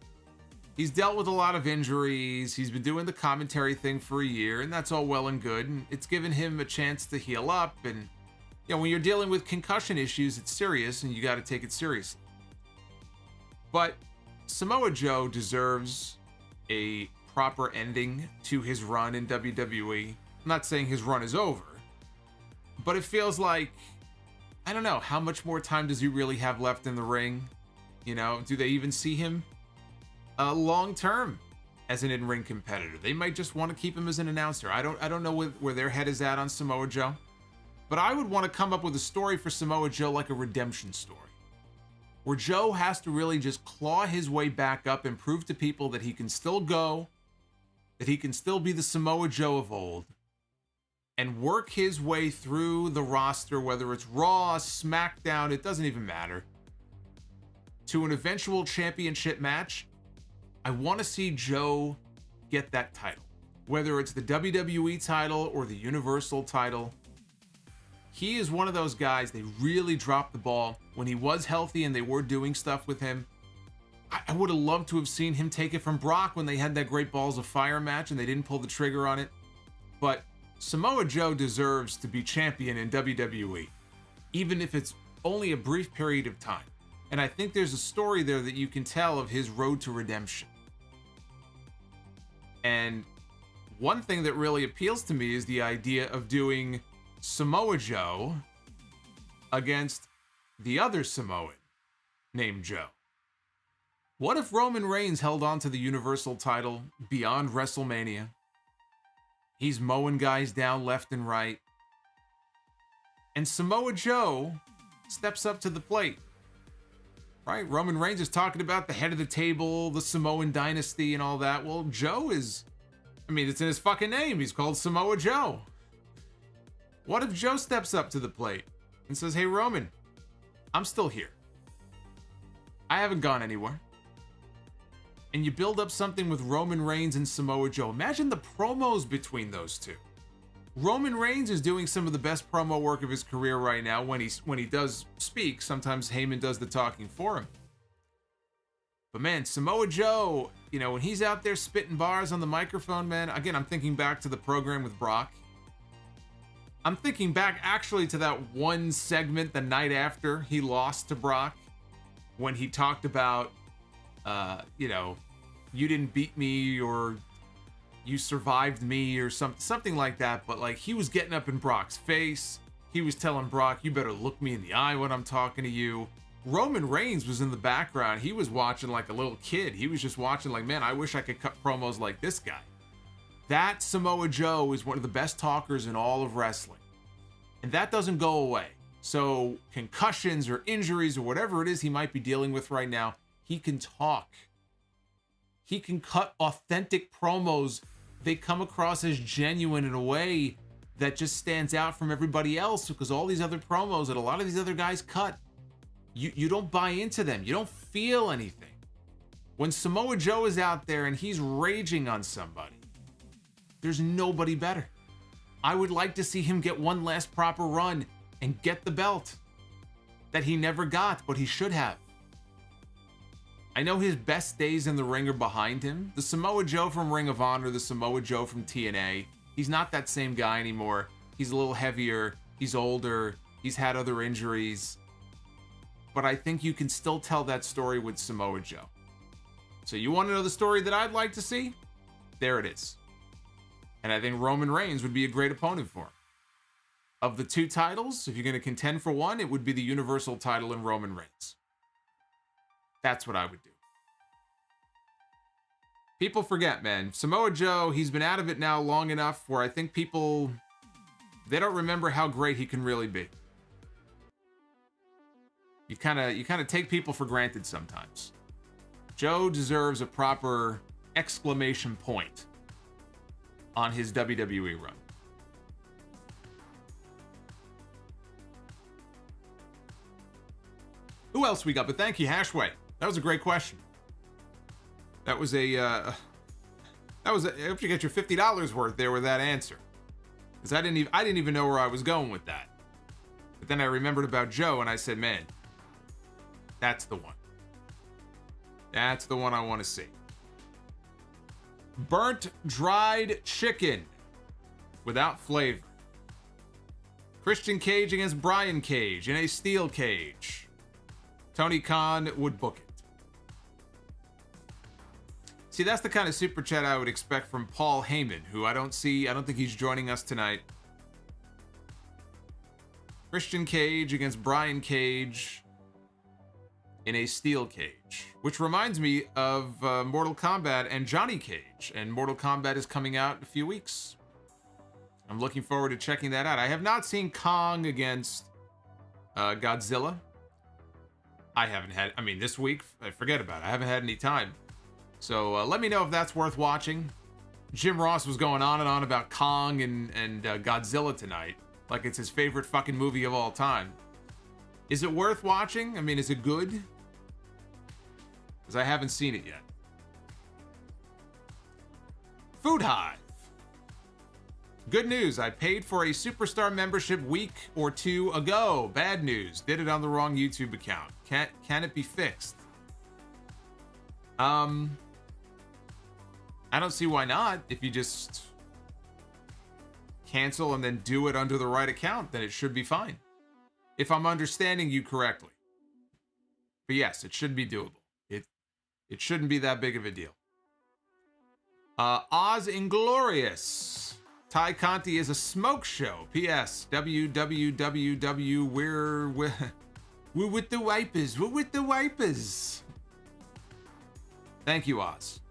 He's dealt with a lot of injuries. He's been doing the commentary thing for a year, and that's all well and good. And it's given him a chance to heal up. And, you know, when you're dealing with concussion issues, it's serious, and you got to take it seriously. But Samoa Joe deserves a proper ending to his run in WWE. I'm not saying his run is over, but it feels like, I don't know, how much more time does he really have left in the ring? You know, do they even see him long term as an in-ring competitor? They might just want to keep him as an announcer. I don't know where their head is at on Samoa Joe, but I would want to come up with a story for Samoa Joe, like a redemption story, where Joe has to really just claw his way back up and prove to people that he can still go, that he can still be the Samoa Joe of old, and work his way through the roster, whether it's Raw, SmackDown, it doesn't even matter, to an eventual championship match. I want to see Joe get that title, whether it's the WWE title or the Universal title. He is one of those guys, they really dropped the ball when he was healthy and they were doing stuff with him. I would have loved to have seen him take it from Brock when they had that Great Balls of Fire match and they didn't pull the trigger on it. But Samoa Joe deserves to be champion in WWE, even if it's only a brief period of time. And I think there's a story there that you can tell of his road to redemption. And one thing that really appeals to me is the idea of doing Samoa Joe against the other Samoan named Joe. What if Roman Reigns held on to the Universal title beyond WrestleMania? He's mowing guys down left and right. And Samoa Joe steps up to the plate. Right? Roman Reigns is talking about the head of the table, the Samoan dynasty and all that. Well, Joe is, I mean, it's in his fucking name. He's called Samoa Joe. What if Joe steps up to the plate and says, hey, Roman, I'm still here. I haven't gone anywhere. And you build up something with Roman Reigns and Samoa Joe. Imagine the promos between those two. Roman Reigns is doing some of the best promo work of his career right now when he does speak. Sometimes Heyman does the talking for him. But man, Samoa Joe, you know, when he's out there spitting bars on the microphone, man, again, I'm thinking back to the program with Brock. I'm thinking back actually to that one segment the night after he lost to Brock, when he talked about, you know, you didn't beat me, or you survived me, or something like that. But like, he was getting up in Brock's face. He was telling Brock, you better look me in the eye when I'm talking to you. Roman Reigns was in the background. He was watching like a little kid. He was just watching like, man, I wish I could cut promos like this guy. That Samoa Joe is one of the best talkers in all of wrestling. And that doesn't go away. So concussions or injuries or whatever it is he might be dealing with right now, he can talk. He can cut authentic promos. They come across as genuine in a way that just stands out from everybody else, because all these other promos that a lot of these other guys cut, you don't buy into them. You don't feel anything. When Samoa Joe is out there and he's raging on somebody, there's nobody better. I would like to see him get one last proper run and get the belt that he never got, but he should have. I know his best days in the ring are behind him. The Samoa Joe from Ring of Honor, the Samoa Joe from TNA, he's not that same guy anymore. He's a little heavier, he's older, he's had other injuries. But I think you can still tell that story with Samoa Joe. So you want to know the story that I'd like to see? There it is. And I think Roman Reigns would be a great opponent for him. Of the two titles, if you're going to contend for one, it would be the Universal title and Roman Reigns. That's what I would do. People forget, man. Samoa Joe, he's been out of it now long enough where I think people, they don't remember how great he can really be. You kind of take people for granted sometimes. Joe deserves a proper exclamation point on his WWE run. Who else we got? But thank you, Hashway. That was a great question. I hope you get your $50 worth there with that answer. Because I didn't even know where I was going with that. But then I remembered about Joe and I said, man, that's the one. That's the one I want to see. Burnt dried chicken without flavor. Christian Cage against Brian Cage in a steel cage. Tony Khan would book it. See, that's the kind of super chat I would expect from Paul Heyman, who I don't think he's joining us tonight. Christian Cage against Brian Cage in a steel cage, which reminds me of Mortal Kombat and Johnny Cage, and Mortal Kombat is coming out in a few weeks. I'm looking forward to checking that out. I have not seen Kong against Godzilla. This week, forget about it. I haven't had any time. So let me know if that's worth watching. Jim Ross was going on and on about Kong and Godzilla tonight, like it's his favorite fucking movie of all time. Is it worth watching? I mean, is it good? Because I haven't seen it yet. Food Hive. Good news, I paid for a Superstar membership week or two ago. Bad news, did it on the wrong YouTube account. Can it be fixed? I don't see why not. If you just cancel and then do it under the right account, then it should be fine. If I'm understanding you correctly. But yes, it should be doable. It shouldn't be that big of a deal. Oz Inglorious. Tay Conti is a smoke show. P.S. www. We're with the wipers. We're with the wipers. Thank you, Oz.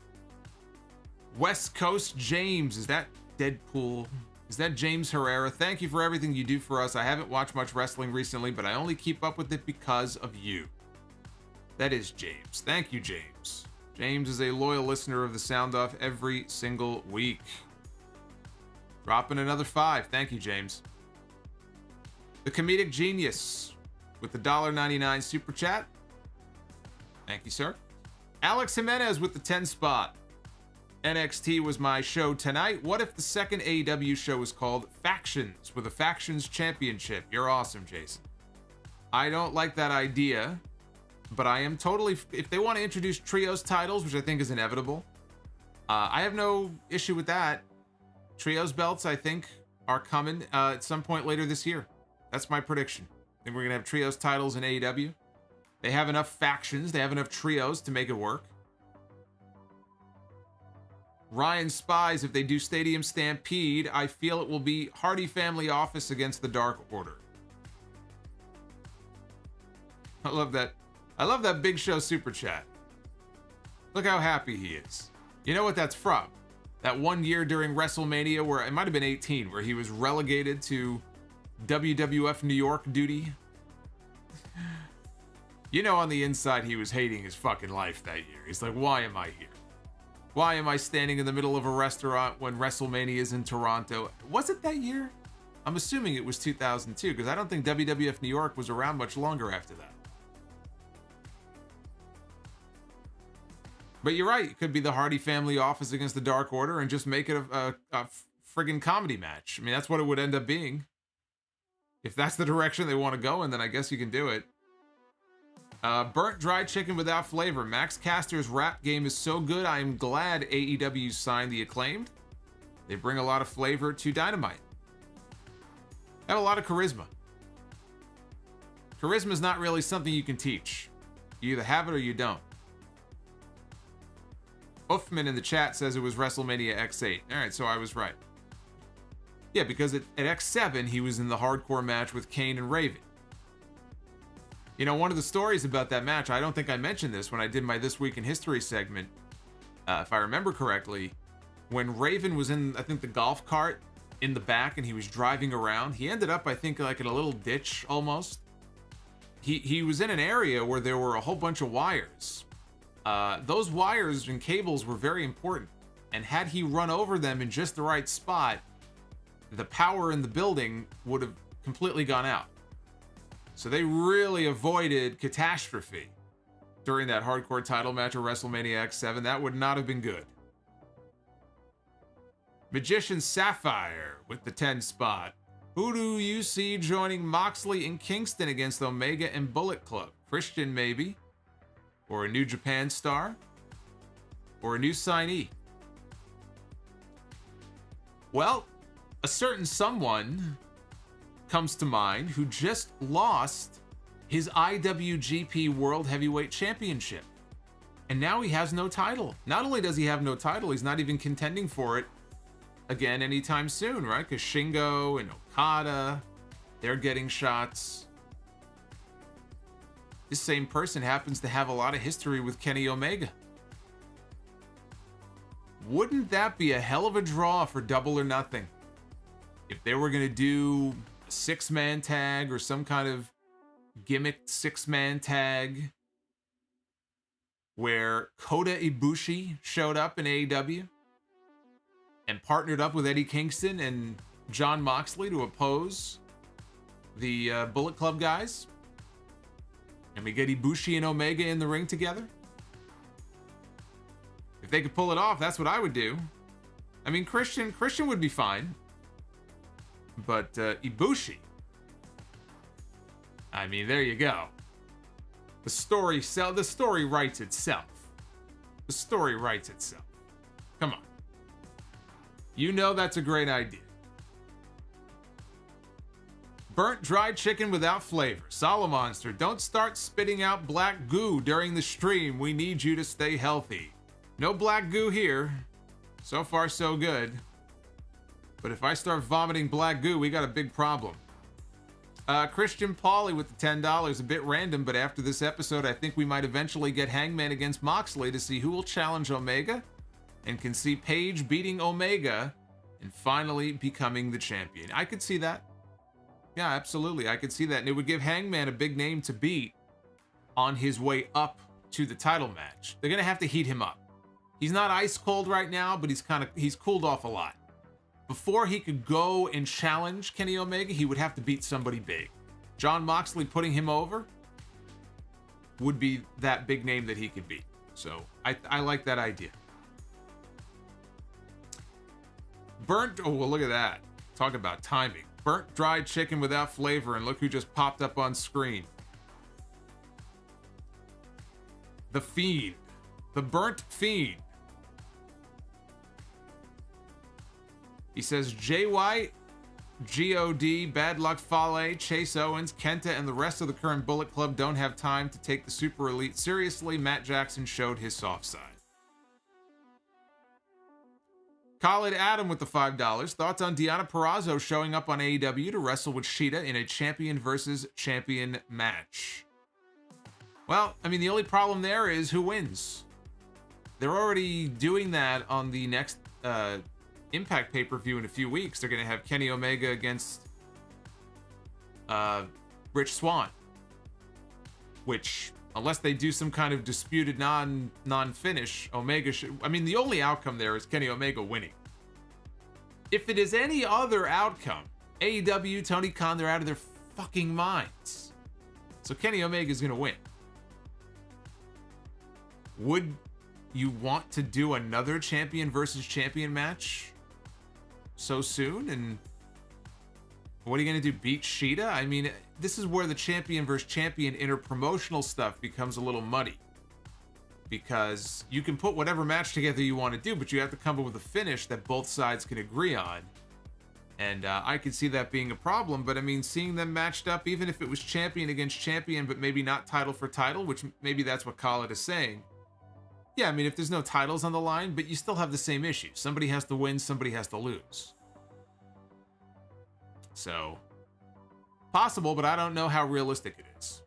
West Coast James. Is that Deadpool? Is that James Herrera? Thank you for everything you do for us. I haven't watched much wrestling recently, but I only keep up with it because of you. That is James. Thank you, James. James is a loyal listener of the Sound Off every single week. Dropping another $5. Thank you, James. The Comedic Genius with the $1.99 super chat. Thank you, sir. Alex Jimenez with the 10 spot. NXT was my show tonight. What if the second AEW show was called Factions with a Factions Championship? You're awesome, Jason. I don't like that idea, but I am totally... If they want to introduce trios titles, which I think is inevitable, I have no issue with that. Trios belts, I think, are coming at some point later this year. That's my prediction. I think we're going to have trios titles in AEW. They have enough factions, they have enough trios to make it work. Ryan Spies, if they do Stadium Stampede, I feel it will be Hardy Family Office against the Dark Order. I love that. I love that Big Show super chat. Look how happy he is. You know what that's from? That one year during WrestleMania where it might have been 18, where he was relegated to WWF New York duty. You know, on the inside, he was hating his fucking life that year. He's like, why am I here? Why am I standing in the middle of a restaurant when WrestleMania is in Toronto? Was it that year? I'm assuming it was 2002, because I don't think WWF New York was around much longer after that. But you're right. It could be the Hardy Family Office against the Dark Order and just make it a friggin' comedy match. I mean, that's what it would end up being. If that's the direction they want to go in, then I guess you can do it. Burnt dry chicken without flavor. Max Caster's rap game is so good, I am glad AEW signed the Acclaimed. They bring a lot of flavor to Dynamite. Have a lot of charisma. Charisma is not really something you can teach. You either have it or you don't. Uffman in the chat says it was WrestleMania X8. All right, so I was right. Yeah, because at X7, he was in the hardcore match with Kane and Raven. You know, one of the stories about that match, I don't think I mentioned this when I did my This Week in History segment, if I remember correctly, when Raven was in, I think, the golf cart in the back and he was driving around, he ended up, I think, like in a little ditch almost. He was in an area where there were a whole bunch of wires. Those wires and cables were very important, and had he run over them in just the right spot, the power in the building would have completely gone out. So they really avoided catastrophe during that hardcore title match at WrestleMania X7. That would not have been good. Magician Sapphire with the 10 spot. Who do you see joining Moxley in Kingston against Omega and Bullet Club? Christian, maybe? Or a New Japan star? Or a new signee? Well, a certain someone comes to mind who just lost his IWGP World Heavyweight Championship. And now he has no title. Not only does he have no title, he's not even contending for it again anytime soon, right? Because Shingo and Okada, they're getting shots. This same person happens to have a lot of history with Kenny Omega. Wouldn't that be a hell of a draw for Double or Nothing? If they were going to do a 6-man tag or some kind of gimmicked 6-man tag where Kota Ibushi showed up in AEW and partnered up with Eddie Kingston and Jon Moxley to oppose the Bullet Club guys, and we get Ibushi and Omega in the ring together. If they could pull it off, that's what I would do. I mean, Christian would be fine, but Ibushi, I mean, there you go. The story writes itself. The story writes itself. Come on. You know that's a great idea. Burnt dried chicken without flavor. Solomonster, don't start spitting out black goo during the stream. We need you to stay healthy. No black goo here. So far, so good. But if I start vomiting black goo, we got a big problem. Christian Pauly with the $10. A bit random, but after this episode, I think we might eventually get Hangman against Moxley to see who will challenge Omega, and can see Paige beating Omega and finally becoming the champion. I could see that. Yeah, absolutely. I could see that. And it would give Hangman a big name to beat on his way up to the title match. They're going to have to heat him up. He's not ice cold right now, but he's cooled off a lot. Before he could go and challenge Kenny Omega, he would have to beat somebody big. Jon Moxley putting him over would be that big name that he could beat. So I like that idea. Burnt, oh, well, look at that. Talk about timing. Burnt dried chicken without flavor, and look who just popped up on screen. The Fiend. The Burnt Fiend. He says, Jay White, G.O.D., Bad Luck Fale, Chase Owens, Kenta, and the rest of the current Bullet Club don't have time to take the Super Elite seriously. Matt Jackson showed his soft side. Khalid Adam with the $5. Thoughts on Deonna Purrazzo showing up on AEW to wrestle with Shida in a champion versus champion match? Well, I mean, the only problem there is who wins. They're already doing that on the next Impact pay-per-view in a few weeks. They're going to have Kenny Omega against Rich Swann, which, unless they do some kind of disputed non-finish, Omega should... I mean, the only outcome there is Kenny Omega winning. If it is any other outcome, AEW, Tony Khan, they're out of their fucking minds. So Kenny Omega is going to win. Would you want to do another champion versus champion match so soon? And What are you going to do, beat Shida? I mean, this is where the champion versus champion interpromotional stuff becomes a little muddy. Because you can put whatever match together you want to do, but you have to come up with a finish that both sides can agree on. And I could see that being a problem, but I mean, seeing them matched up, even if it was champion against champion, but maybe not title for title, which maybe that's what Khaled is saying. Yeah, I mean, if there's no titles on the line, but you still have the same issue. Somebody has to win, somebody has to lose. So, possible, but I don't know how realistic it is.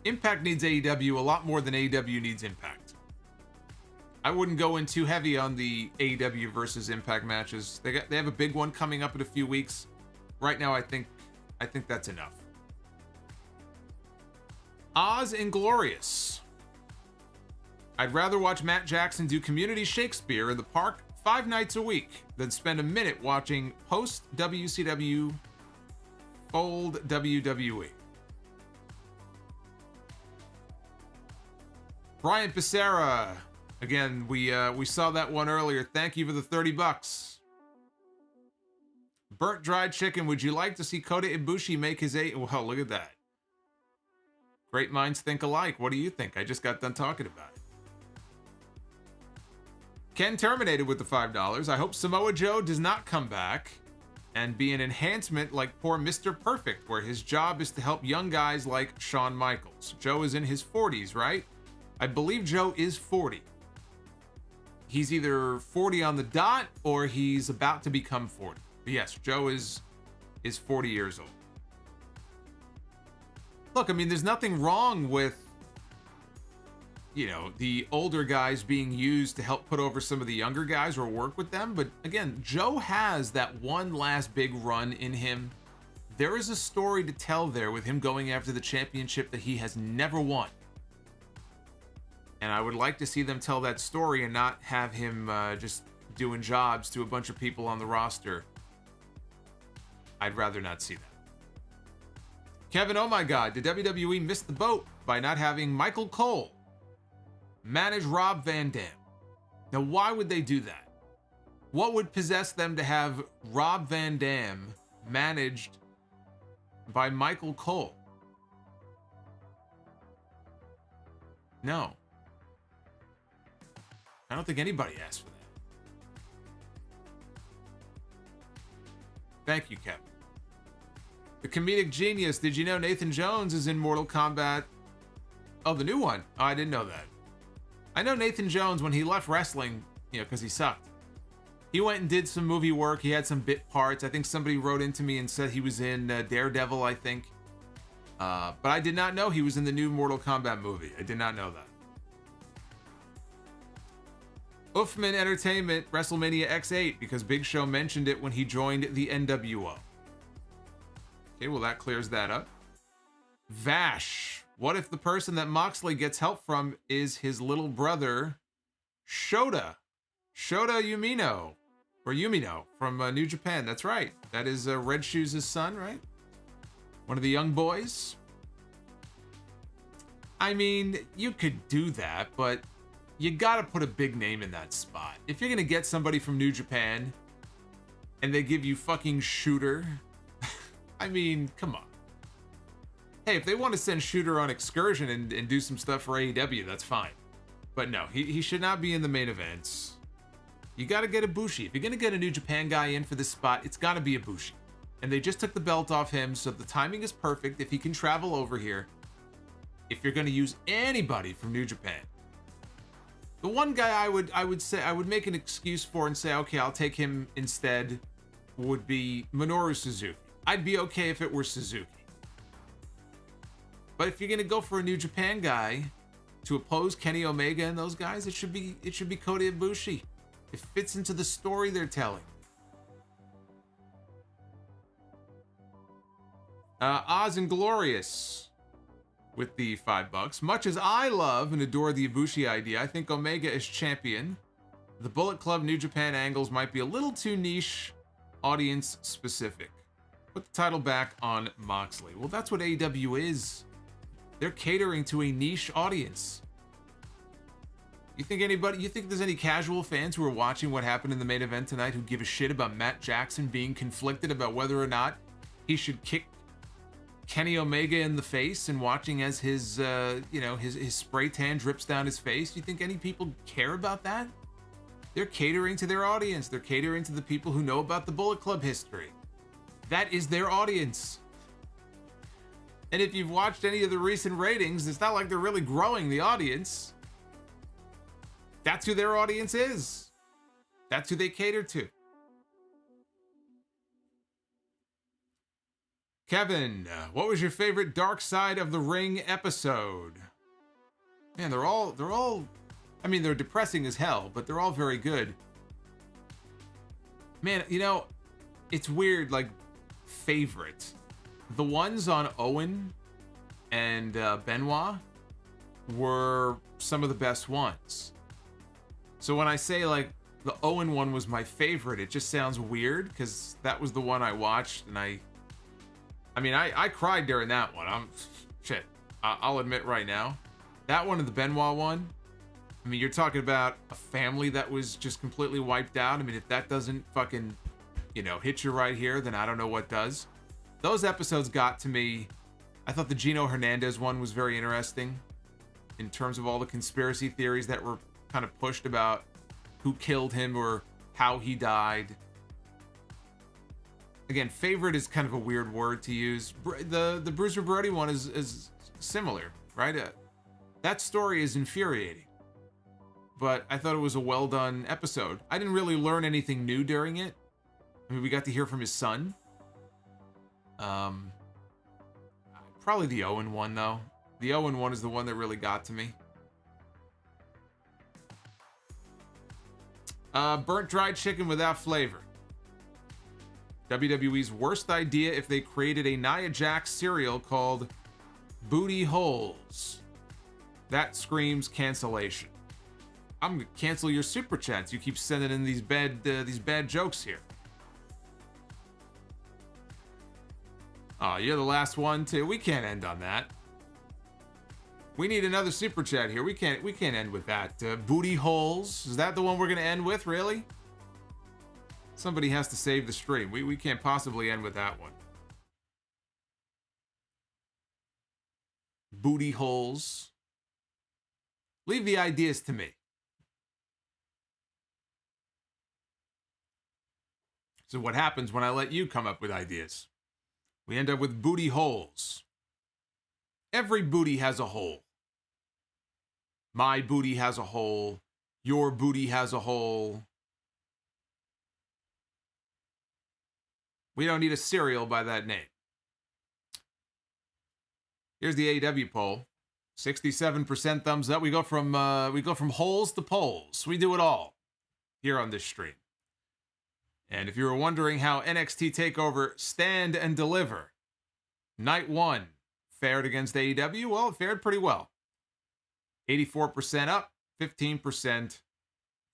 Impact needs AEW a lot more than AEW needs Impact. I wouldn't go in too heavy on the AEW versus Impact matches. They have a big one coming up in a few weeks. Right now, I think that's enough. Oz Inglorious. I'd rather watch Matt Jackson do community Shakespeare in the park 5 nights a week than spend a minute watching post WCW old WWE. Brian Becerra. Again, we saw that one earlier. Thank you for the $30. Burnt Dried Chicken. Would you like to see Kota Ibushi make his Well, look at that. Great minds think alike. What do you think? I just got done talking about it. Ken Terminated with the $5. I hope Samoa Joe does not come back and be an enhancement like poor Mr. Perfect, where his job is to help young guys like Shawn Michaels. Joe is in his 40s, right? I believe Joe is 40. He's either 40 on the dot or he's about to become 40. But yes, Joe is 40 years old. Look, I mean, there's nothing wrong with, you know, the older guys being used to help put over some of the younger guys or work with them. But again, Joe has that one last big run in him. There is a story to tell there with him going after the championship that he has never won. And I would like to see them tell that story and not have him just doing jobs to a bunch of people on the roster. I'd rather not see that. Kevin, oh my God, did WWE miss the boat by not having Michael Cole manage Rob Van Dam? Now, why would they do that? What would possess them to have Rob Van Dam managed by Michael Cole? No. I don't think anybody asked for that. Thank you, Kevin. The Comedic Genius. Did you know Nathan Jones is in Mortal Kombat? Oh, the new one. Oh, I didn't know that. I know Nathan Jones, when he left wrestling, you know, because he sucked. He went and did some movie work. He had some bit parts. I think somebody wrote into me and said he was in Daredevil, I think. But I did not know he was in the new Mortal Kombat movie. I did not know that. Uffman Entertainment, WrestleMania X8, because Big Show mentioned it when he joined the NWO. Okay, well, that clears that up. Vash. What if the person that Moxley gets help from is his little brother, Shota? Shota Umino. Or Umino from New Japan. That's right. That is Red Shoes' son, right? One of the young boys. I mean, you could do that, but you gotta put a big name in that spot. If you're gonna get somebody from New Japan and they give you fucking Shooter, I mean, come on. Hey, if they want to send Shooter on excursion and do some stuff for AEW, that's fine. But no, he should not be in the main events. You gotta get Ibushi. If you're gonna get a New Japan guy in for this spot, it's gotta be Ibushi. And they just took the belt off him, so the timing is perfect if he can travel over here. If you're gonna use anybody from New Japan. The one guy I would say I would make an excuse for and say, okay, I'll take him instead, would be Minoru Suzuki. I'd be okay if it were Suzuki. But if you're gonna go for a New Japan guy to oppose Kenny Omega and those guys, it should be Kota Ibushi. It fits into the story they're telling. Oz Inglorious with the $5. Much as I love and adore the Ibushi idea, I think Omega as champion, the Bullet Club New Japan angles might be a little too niche, audience specific. Put the title back on Moxley. Well, that's what AEW is. They're catering to a niche audience. You think there's any casual fans who are watching what happened in the main event tonight who give a shit about Matt Jackson being conflicted about whether or not he should kick Kenny Omega in the face and watching as his spray tan drips down his face? You think any people care about that? They're catering to their audience. They're catering to the people who know about the Bullet Club history. That is their audience. And if you've watched any of the recent ratings, it's not like they're really growing the audience. That's who their audience is. That's who they cater to. Kevin, what was your favorite Dark Side of the Ring episode? Man, they're all, I mean, they're depressing as hell, but they're all very good. Man, you know, it's weird, like, favorite. The ones on Owen and Benoit were some of the best ones. So when I say, like, the Owen one was my favorite, it just sounds weird, because that was the one I watched, and I cried during that one. I'll admit right now. That one and the Benoit one, I mean, you're talking about a family that was just completely wiped out. I mean, if that doesn't fucking, hit you right here, then I don't know what does. Those episodes got to me. I thought the Gino Hernandez one was very interesting in terms of all the conspiracy theories that were kind of pushed about who killed him or how he died. Again, favorite is kind of a weird word to use. The Bruiser Brody one is similar, right? That story is infuriating, but I thought it was a well done episode. I didn't really learn anything new during it. I mean, we got to hear from his son. Probably the Owen one though. The Owen one is the one that really got to me. Burnt dried chicken without flavor. WWE's worst idea if they created a Nia Jax cereal called Booty Holes. That screams cancellation. I'm gonna cancel your super chats. You keep sending in these bad jokes here. Oh, you're the last one too. We can't end on that. We need another super chat here. We can't end with that. Booty Holes. Is that the one we're gonna end with? Really? Somebody has to save the stream. We can't possibly end with that one. Booty Holes. Leave the ideas to me. So what happens when I let you come up with ideas? We end up with booty holes. Every booty has a hole. My booty has a hole. Your booty has a hole. We don't need a cereal by that name. Here's the AEW poll. 67% thumbs up. We go from holes to poles. We do it all here on this stream. And if you were wondering how NXT Takeover Stand and Deliver Night 1 fared against AEW, well, it fared pretty well. 84% up, 15%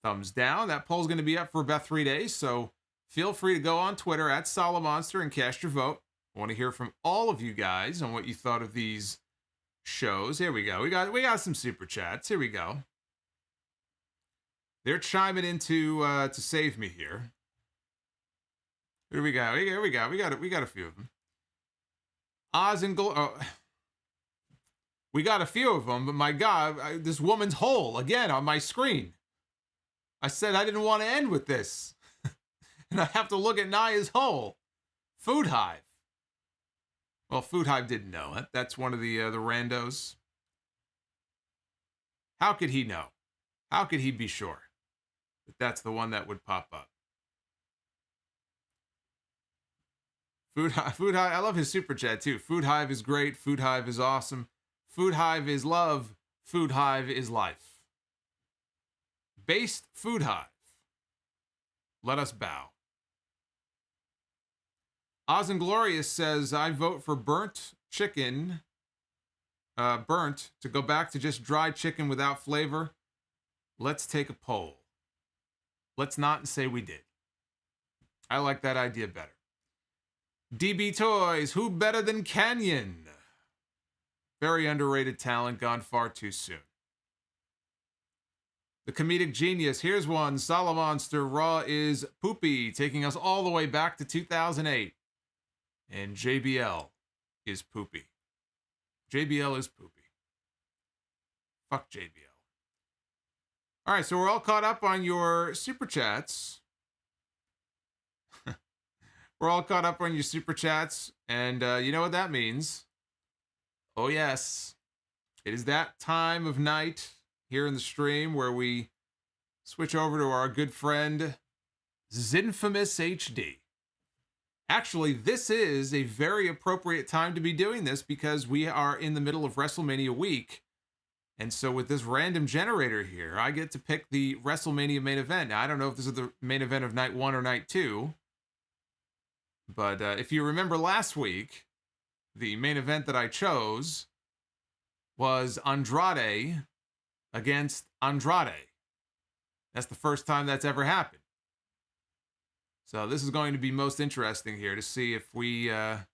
thumbs down. That poll's going to be up for about 3 days, so feel free to go on Twitter at Solomonster and cast your vote. I want to hear from all of you guys on what you thought of these shows. Here we go. We got some super chats. Here we go. They're chiming in to save me here. Here we go. Here we go. We got a few of them. Oz and we got a few of them, but my God, this woman's hole again on my screen. I said I didn't want to end with this, and I have to look at Nia's hole. Food Hive. Well, Food Hive didn't know it. That's one of the randos. How could he know? How could he be sure that that's the one that would pop up? Food Hive, I love his super chat too. Food Hive is great. Food Hive is awesome. Food Hive is love. Food Hive is life. Based Food Hive. Let us bow. Oz and Glorious says, I vote for burnt chicken. Burnt to go back to just dried chicken without flavor. Let's take a poll. Let's not say we did. I like that idea better. DB Toys, who better than Canyon? Very underrated talent, gone far too soon. The comedic genius. Here's one. Solomonster. Raw is poopy, taking us all the way back to 2008. And JBL is poopy. JBL is poopy. Fuck JBL. All right, so we're all caught up on your super chats. We're all caught up on your super chats, and you know what that means. Oh, yes. It is that time of night here in the stream where we switch over to our good friend, Zinfamous HD. Actually, this is a very appropriate time to be doing this because we are in the middle of WrestleMania week. And so with this random generator here, I get to pick the WrestleMania main event. Now, I don't know if this is the main event of night 1 or night 2. But if you remember last week, the main event that I chose was Andrade against Andrade. That's the first time that's ever happened. So this is going to be most interesting here to see if we end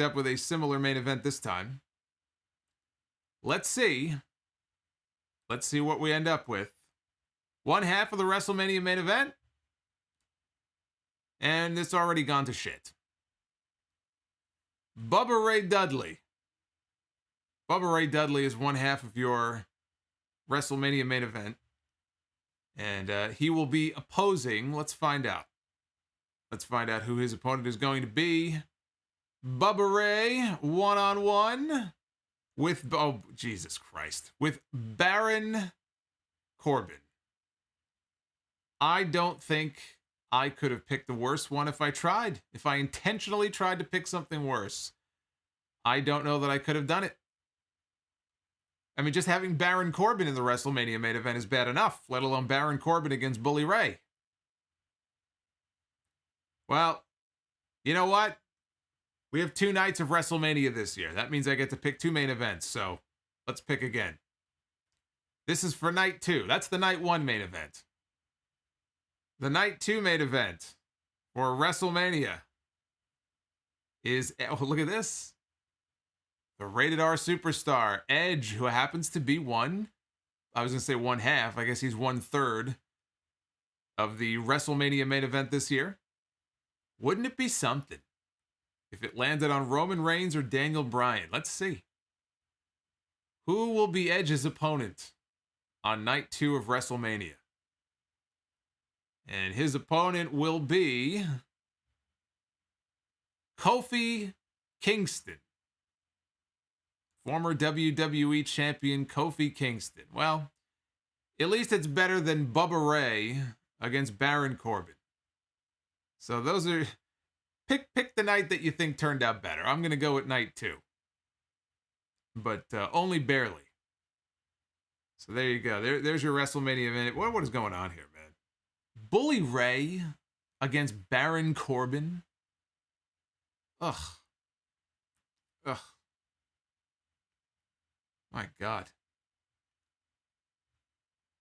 up with a similar main event this time. Let's see. Let's see what we end up with. One half of the WrestleMania main event. And it's already gone to shit. Bubba Ray Dudley. Bubba Ray Dudley is one half of your WrestleMania main event. And he will be opposing, let's find out. Let's find out who his opponent is going to be. Bubba Ray, one-on-one with, oh, Jesus Christ, with Baron Corbin. I don't think I could have picked the worst one if I tried. If I intentionally tried to pick something worse, I don't know that I could have done it. I mean, just having Baron Corbin in the WrestleMania main event is bad enough, let alone Baron Corbin against Bully Ray. Well, you know what? We have 2 nights of WrestleMania this year. That means I get to pick 2 main events, so let's pick again. This is for night 2. That's the night 1 main event. The night 2 main event for WrestleMania is, oh, look at this. The Rated R Superstar, Edge, who happens to be one half, I guess he's 1/3 of the WrestleMania main event this year. Wouldn't it be something if it landed on Roman Reigns or Daniel Bryan? Let's see. Who will be Edge's opponent on night 2 of WrestleMania? And his opponent will be Kofi Kingston. Former WWE champion Kofi Kingston. Well, at least it's better than Bubba Ray against Baron Corbin. So those are... Pick the night that you think turned out better. I'm going to go with night 2. But only barely. So there you go. There's your WrestleMania minute. What is going on here, man? Bully Ray against Baron Corbin? Ugh. My God.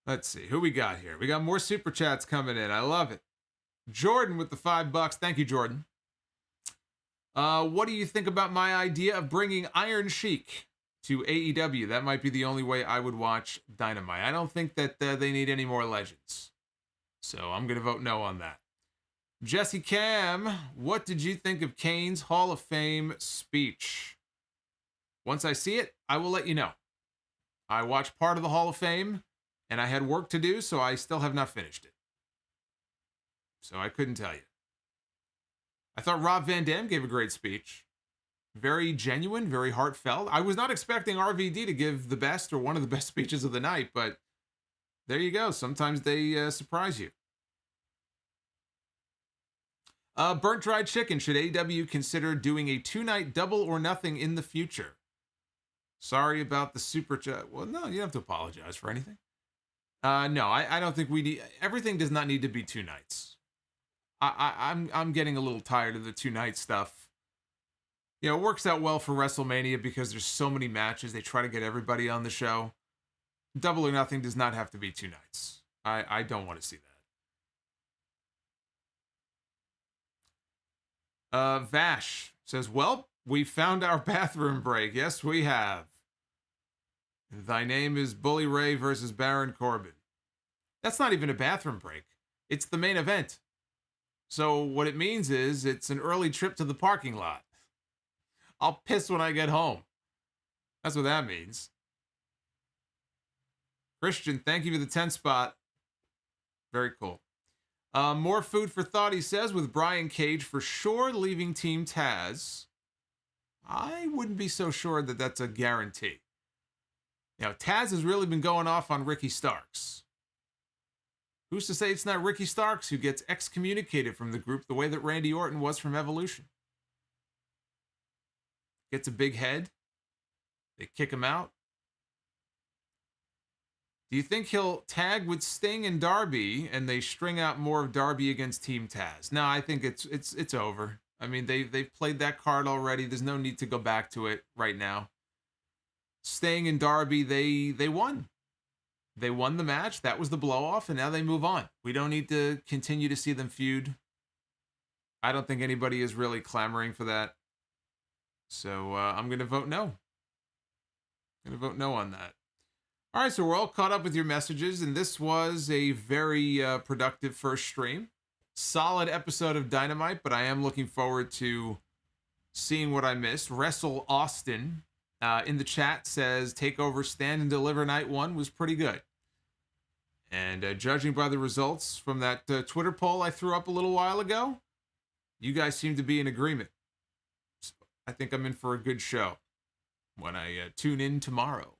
Let's see. Who we got here? We got more super chats coming in. I love it. Jordan with the $5. Thank you, Jordan. What do you think about my idea of bringing Iron Sheik to AEW? That might be the only way I would watch Dynamite. I don't think that they need any more legends. So I'm going to vote no on that. Jesse Cam, what did you think of Kane's Hall of Fame speech? Once I see it, I will let you know. I watched part of the Hall of Fame, and I had work to do, so I still have not finished it. So I couldn't tell you. I thought Rob Van Dam gave a great speech. Very genuine, very heartfelt. I was not expecting RVD to give the best or one of the best speeches of the night, but there you go. Sometimes they surprise you. Burnt Dried Chicken. Should AEW consider doing a 2-night double or nothing in the future? Sorry about the super chat. Well, no, you don't have to apologize for anything. No, I don't think we need... Everything does not need to be 2 nights. I'm getting a little tired of the 2-night stuff. You know, it works out well for WrestleMania because there's so many matches. They try to get everybody on the show. Double or Nothing does not have to be 2 nights. I don't want to see that. Vash says, well, we found our bathroom break. Yes, we have. Thy name is Bully Ray versus Baron Corbin. That's not even a bathroom break. It's the main event. So what it means is it's an early trip to the parking lot. I'll piss when I get home. That's what that means. Christian, thank you for the 10 spot. Very cool. More food for thought, he says, with Brian Cage for sure leaving Team Taz. I wouldn't be so sure that that's a guarantee. Now, Taz has really been going off on Ricky Starks. Who's to say it's not Ricky Starks who gets excommunicated from the group the way that Randy Orton was from Evolution? Gets a big head. They kick him out. Do you think he'll tag with Sting and Darby and they string out more of Darby against Team Taz? No, I think it's over. I mean, they've played that card already. There's no need to go back to it right now. Sting and Darby, they won. They won the match. That was the blow-off, and now they move on. We don't need to continue to see them feud. I don't think anybody is really clamoring for that. So I'm going to vote no. I'm going to vote no on that. All right, so we're all caught up with your messages, and this was a very productive first stream. Solid episode of Dynamite, but I am looking forward to seeing what I missed. Wrestle Austin in the chat says Takeover Stand and Deliver Night 1 was pretty good. And judging by the results from that Twitter poll I threw up a little while ago, you guys seem to be in agreement. So I think I'm in for a good show when I tune in tomorrow.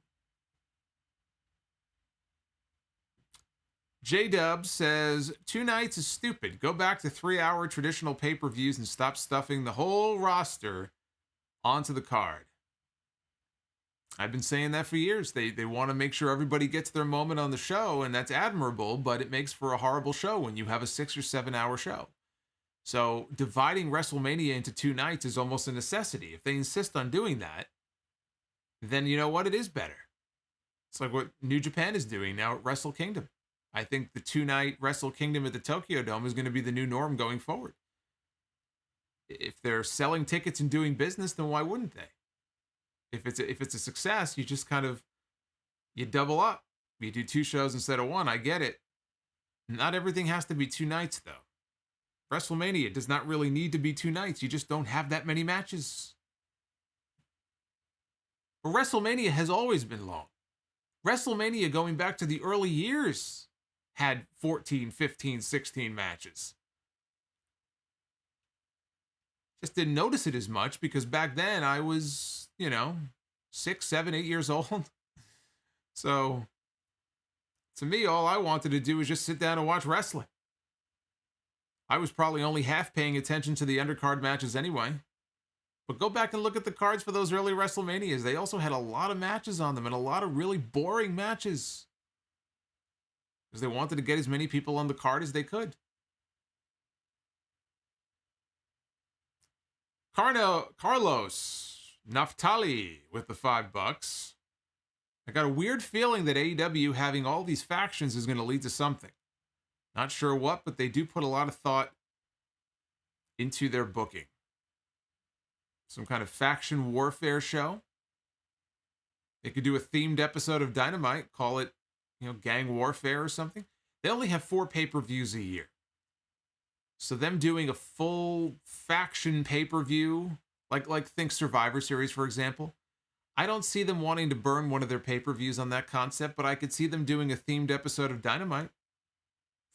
J-Dub says, 2 nights is stupid. Go back to 3-hour traditional pay-per-views and stop stuffing the whole roster onto the card. I've been saying that for years. They want to make sure everybody gets their moment on the show, and that's admirable, but it makes for a horrible show when you have a 6 or 7 hour show. So dividing WrestleMania into 2 nights is almost a necessity. If they insist on doing that, then you know what? It is better. It's like what New Japan is doing now at Wrestle Kingdom. I think the 2-night Wrestle Kingdom at the Tokyo Dome is going to be the new norm going forward. If they're selling tickets and doing business, then why wouldn't they? If it's a success, you just kind of, you double up. You do 2 shows instead of 1. I get it. Not everything has to be 2 nights, though. WrestleMania does not really need to be 2 nights. You just don't have that many matches. But WrestleMania has always been long. WrestleMania, going back to the early years, had 14, 15, 16 matches. Just didn't notice it as much because back then I was, 6, 7, 8 years old. So, to me, all I wanted to do was just sit down and watch wrestling. I was probably only half paying attention to the undercard matches anyway. But go back and look at the cards for those early WrestleManias. They also had a lot of matches on them and a lot of really boring matches. Because they wanted to get as many people on the card as they could. Carlos Naftali with the $5. I got a weird feeling that AEW having all these factions is going to lead to something. Not sure what, but they do put a lot of thought into their booking. Some kind of faction warfare show. They could do a themed episode of Dynamite, call it, gang warfare or something. They only have 4 pay-per-views a year. So them doing a full faction pay-per-view, like think Survivor Series, for example, I don't see them wanting to burn one of their pay-per-views on that concept, but I could see them doing a themed episode of Dynamite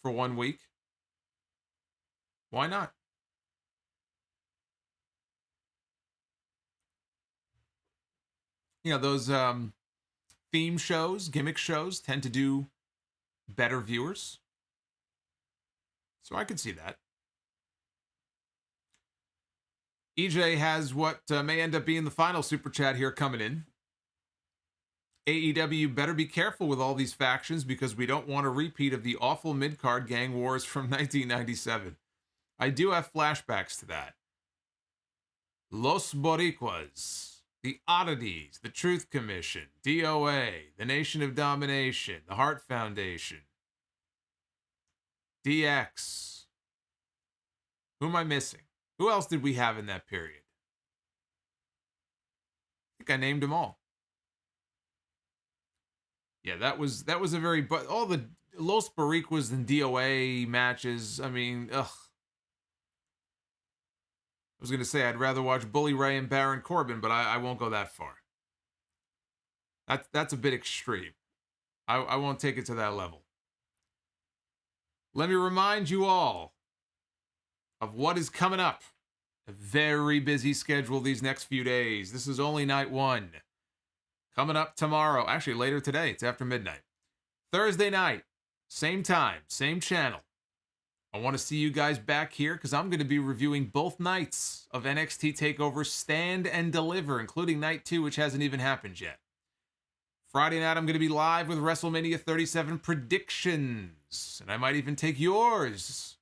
for 1 week. Why not? Those theme shows, gimmick shows tend to do better viewers. So I could see that. EJ has what may end up being the final super chat here coming in. AEW better be careful with all these factions because we don't want a repeat of the awful mid-card gang wars from 1997. I do have flashbacks to that. Los Boricuas. The Oddities, the Truth Commission, DOA, the Nation of Domination, the Hart Foundation, DX. Who am I missing? Who else did we have in that period? I think I named them all. Yeah, that was a very, but all the Los Boricuas and DOA matches. I mean, ugh. I was gonna say I'd rather watch Bully Ray and Baron Corbin, but I won't go that far. That's a bit extreme. I won't take it to that level. Let me remind you all of what is coming up. A very busy schedule these next few days. This is only night one. Coming up tomorrow, actually later today, it's after midnight. Thursday night, same time, same channel. I want to see you guys back here because I'm going to be reviewing both nights of NXT Takeover Stand and Deliver, including night 2, which hasn't even happened yet. Friday night, I'm going to be live with WrestleMania 37 predictions, and I might even take yours.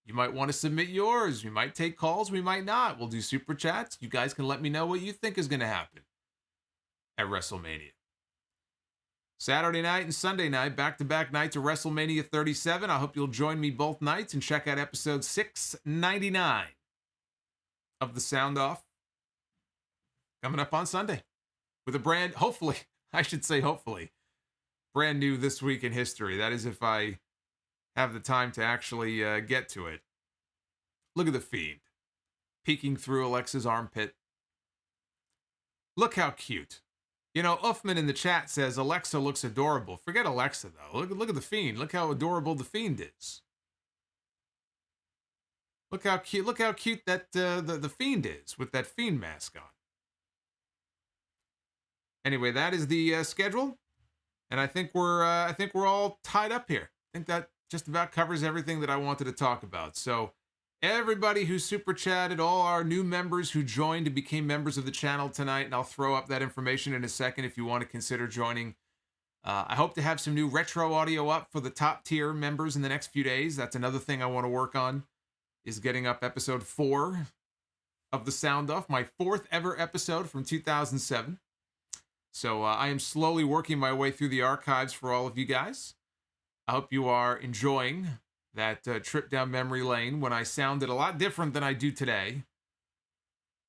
You might want to submit yours. We might take calls. We might not. We'll do super chats. You guys can let me know what you think is going to happen at WrestleMania. Saturday night and Sunday night, back-to-back nights of WrestleMania 37. I hope you'll join me both nights and check out episode 699 of The Sound Off. Coming up on Sunday with a brand, hopefully, brand new This Week in History. That is if I have the time to actually get to it. Look at the Fiend peeking through Alexa's armpit. Look how cute. You know, Uffman in the chat says Alexa looks adorable. Forget Alexa, though. Look at the Fiend. Look how adorable the Fiend is. Look how cute. Look how cute that the Fiend is with that Fiend mask on. Anyway, that is the schedule, and I think we're all tied up here. I think that just about covers everything that I wanted to talk about. So, everybody who super chatted, all our new members who joined and became members of the channel tonight, and I'll throw up that information in a second if you want to consider joining. I hope to have some new retro audio up for the top tier members in the next few days. That's another thing I want to work on, is getting up episode 4 of The Sound Off, my 4th ever episode from 2007. So I am slowly working my way through the archives for all of you guys. I hope you are enjoying that trip down memory lane when I sounded a lot different than I do today.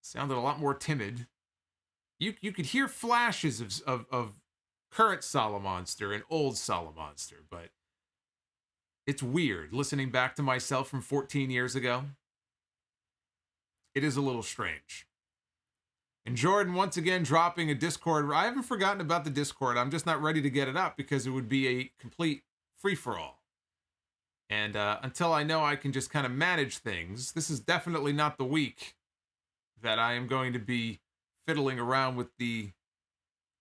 Sounded a lot more timid. You could hear flashes of current Solomonster and old Solomonster, but it's weird listening back to myself from 14 years ago. It is a little strange. And Jordan, once again, dropping a Discord. I haven't forgotten about the Discord. I'm just not ready to get it up because it would be a complete free-for-all. And until I know I can just kind of manage things, this is definitely not the week that I am going to be fiddling around with the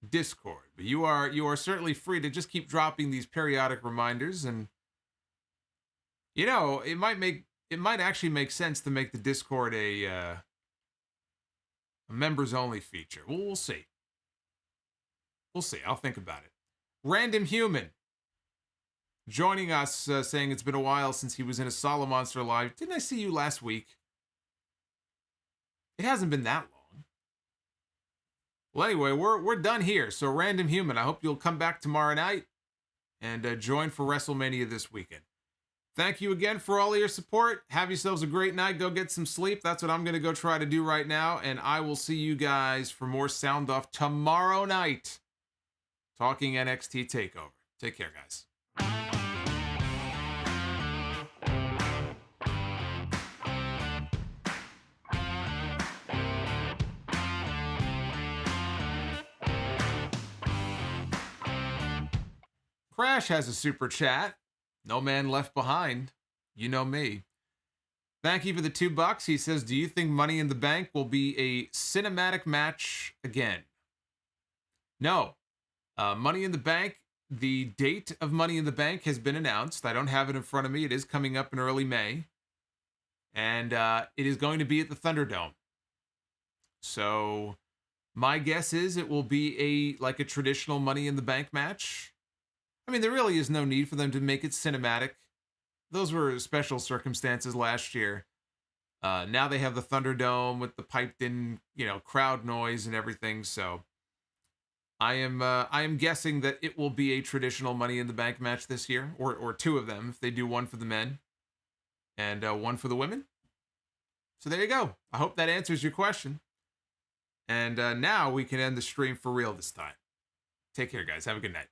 Discord. But you are certainly free to just keep dropping these periodic reminders. And, you know, it might actually make sense to make the Discord a members only feature. Well, we'll see. We'll see. I'll think about it. Random Human joining us, saying it's been a while since he was in a Solomonster live. Didn't I see you last week? It hasn't been that long. Well, anyway, we're done here. So, Random Human, I hope you'll come back tomorrow night and join for WrestleMania this weekend. Thank you again for all of your support. Have yourselves a great night. Go get some sleep. That's what I'm going to go try to do right now. And I will see you guys for more Sound Off tomorrow night, talking NXT TakeOver. Take care, guys. Crash has a super chat. No man left behind. You know me. Thank you for the $2. He says, do you think Money in the Bank will be a cinematic match again? No. Money in the Bank, the date of Money in the Bank has been announced. I don't have it in front of me. It is coming up in early May. And it is going to be at the Thunderdome. So my guess is it will be like a traditional Money in the Bank match. I mean, there really is no need for them to make it cinematic. Those were special circumstances last year. Now they have the Thunderdome with the piped-in, crowd noise and everything. So I am guessing that it will be a traditional Money in the Bank match this year, or two of them if they do one for the men and one for the women. So there you go. I hope that answers your question. And now we can end the stream for real this time. Take care, guys. Have a good night.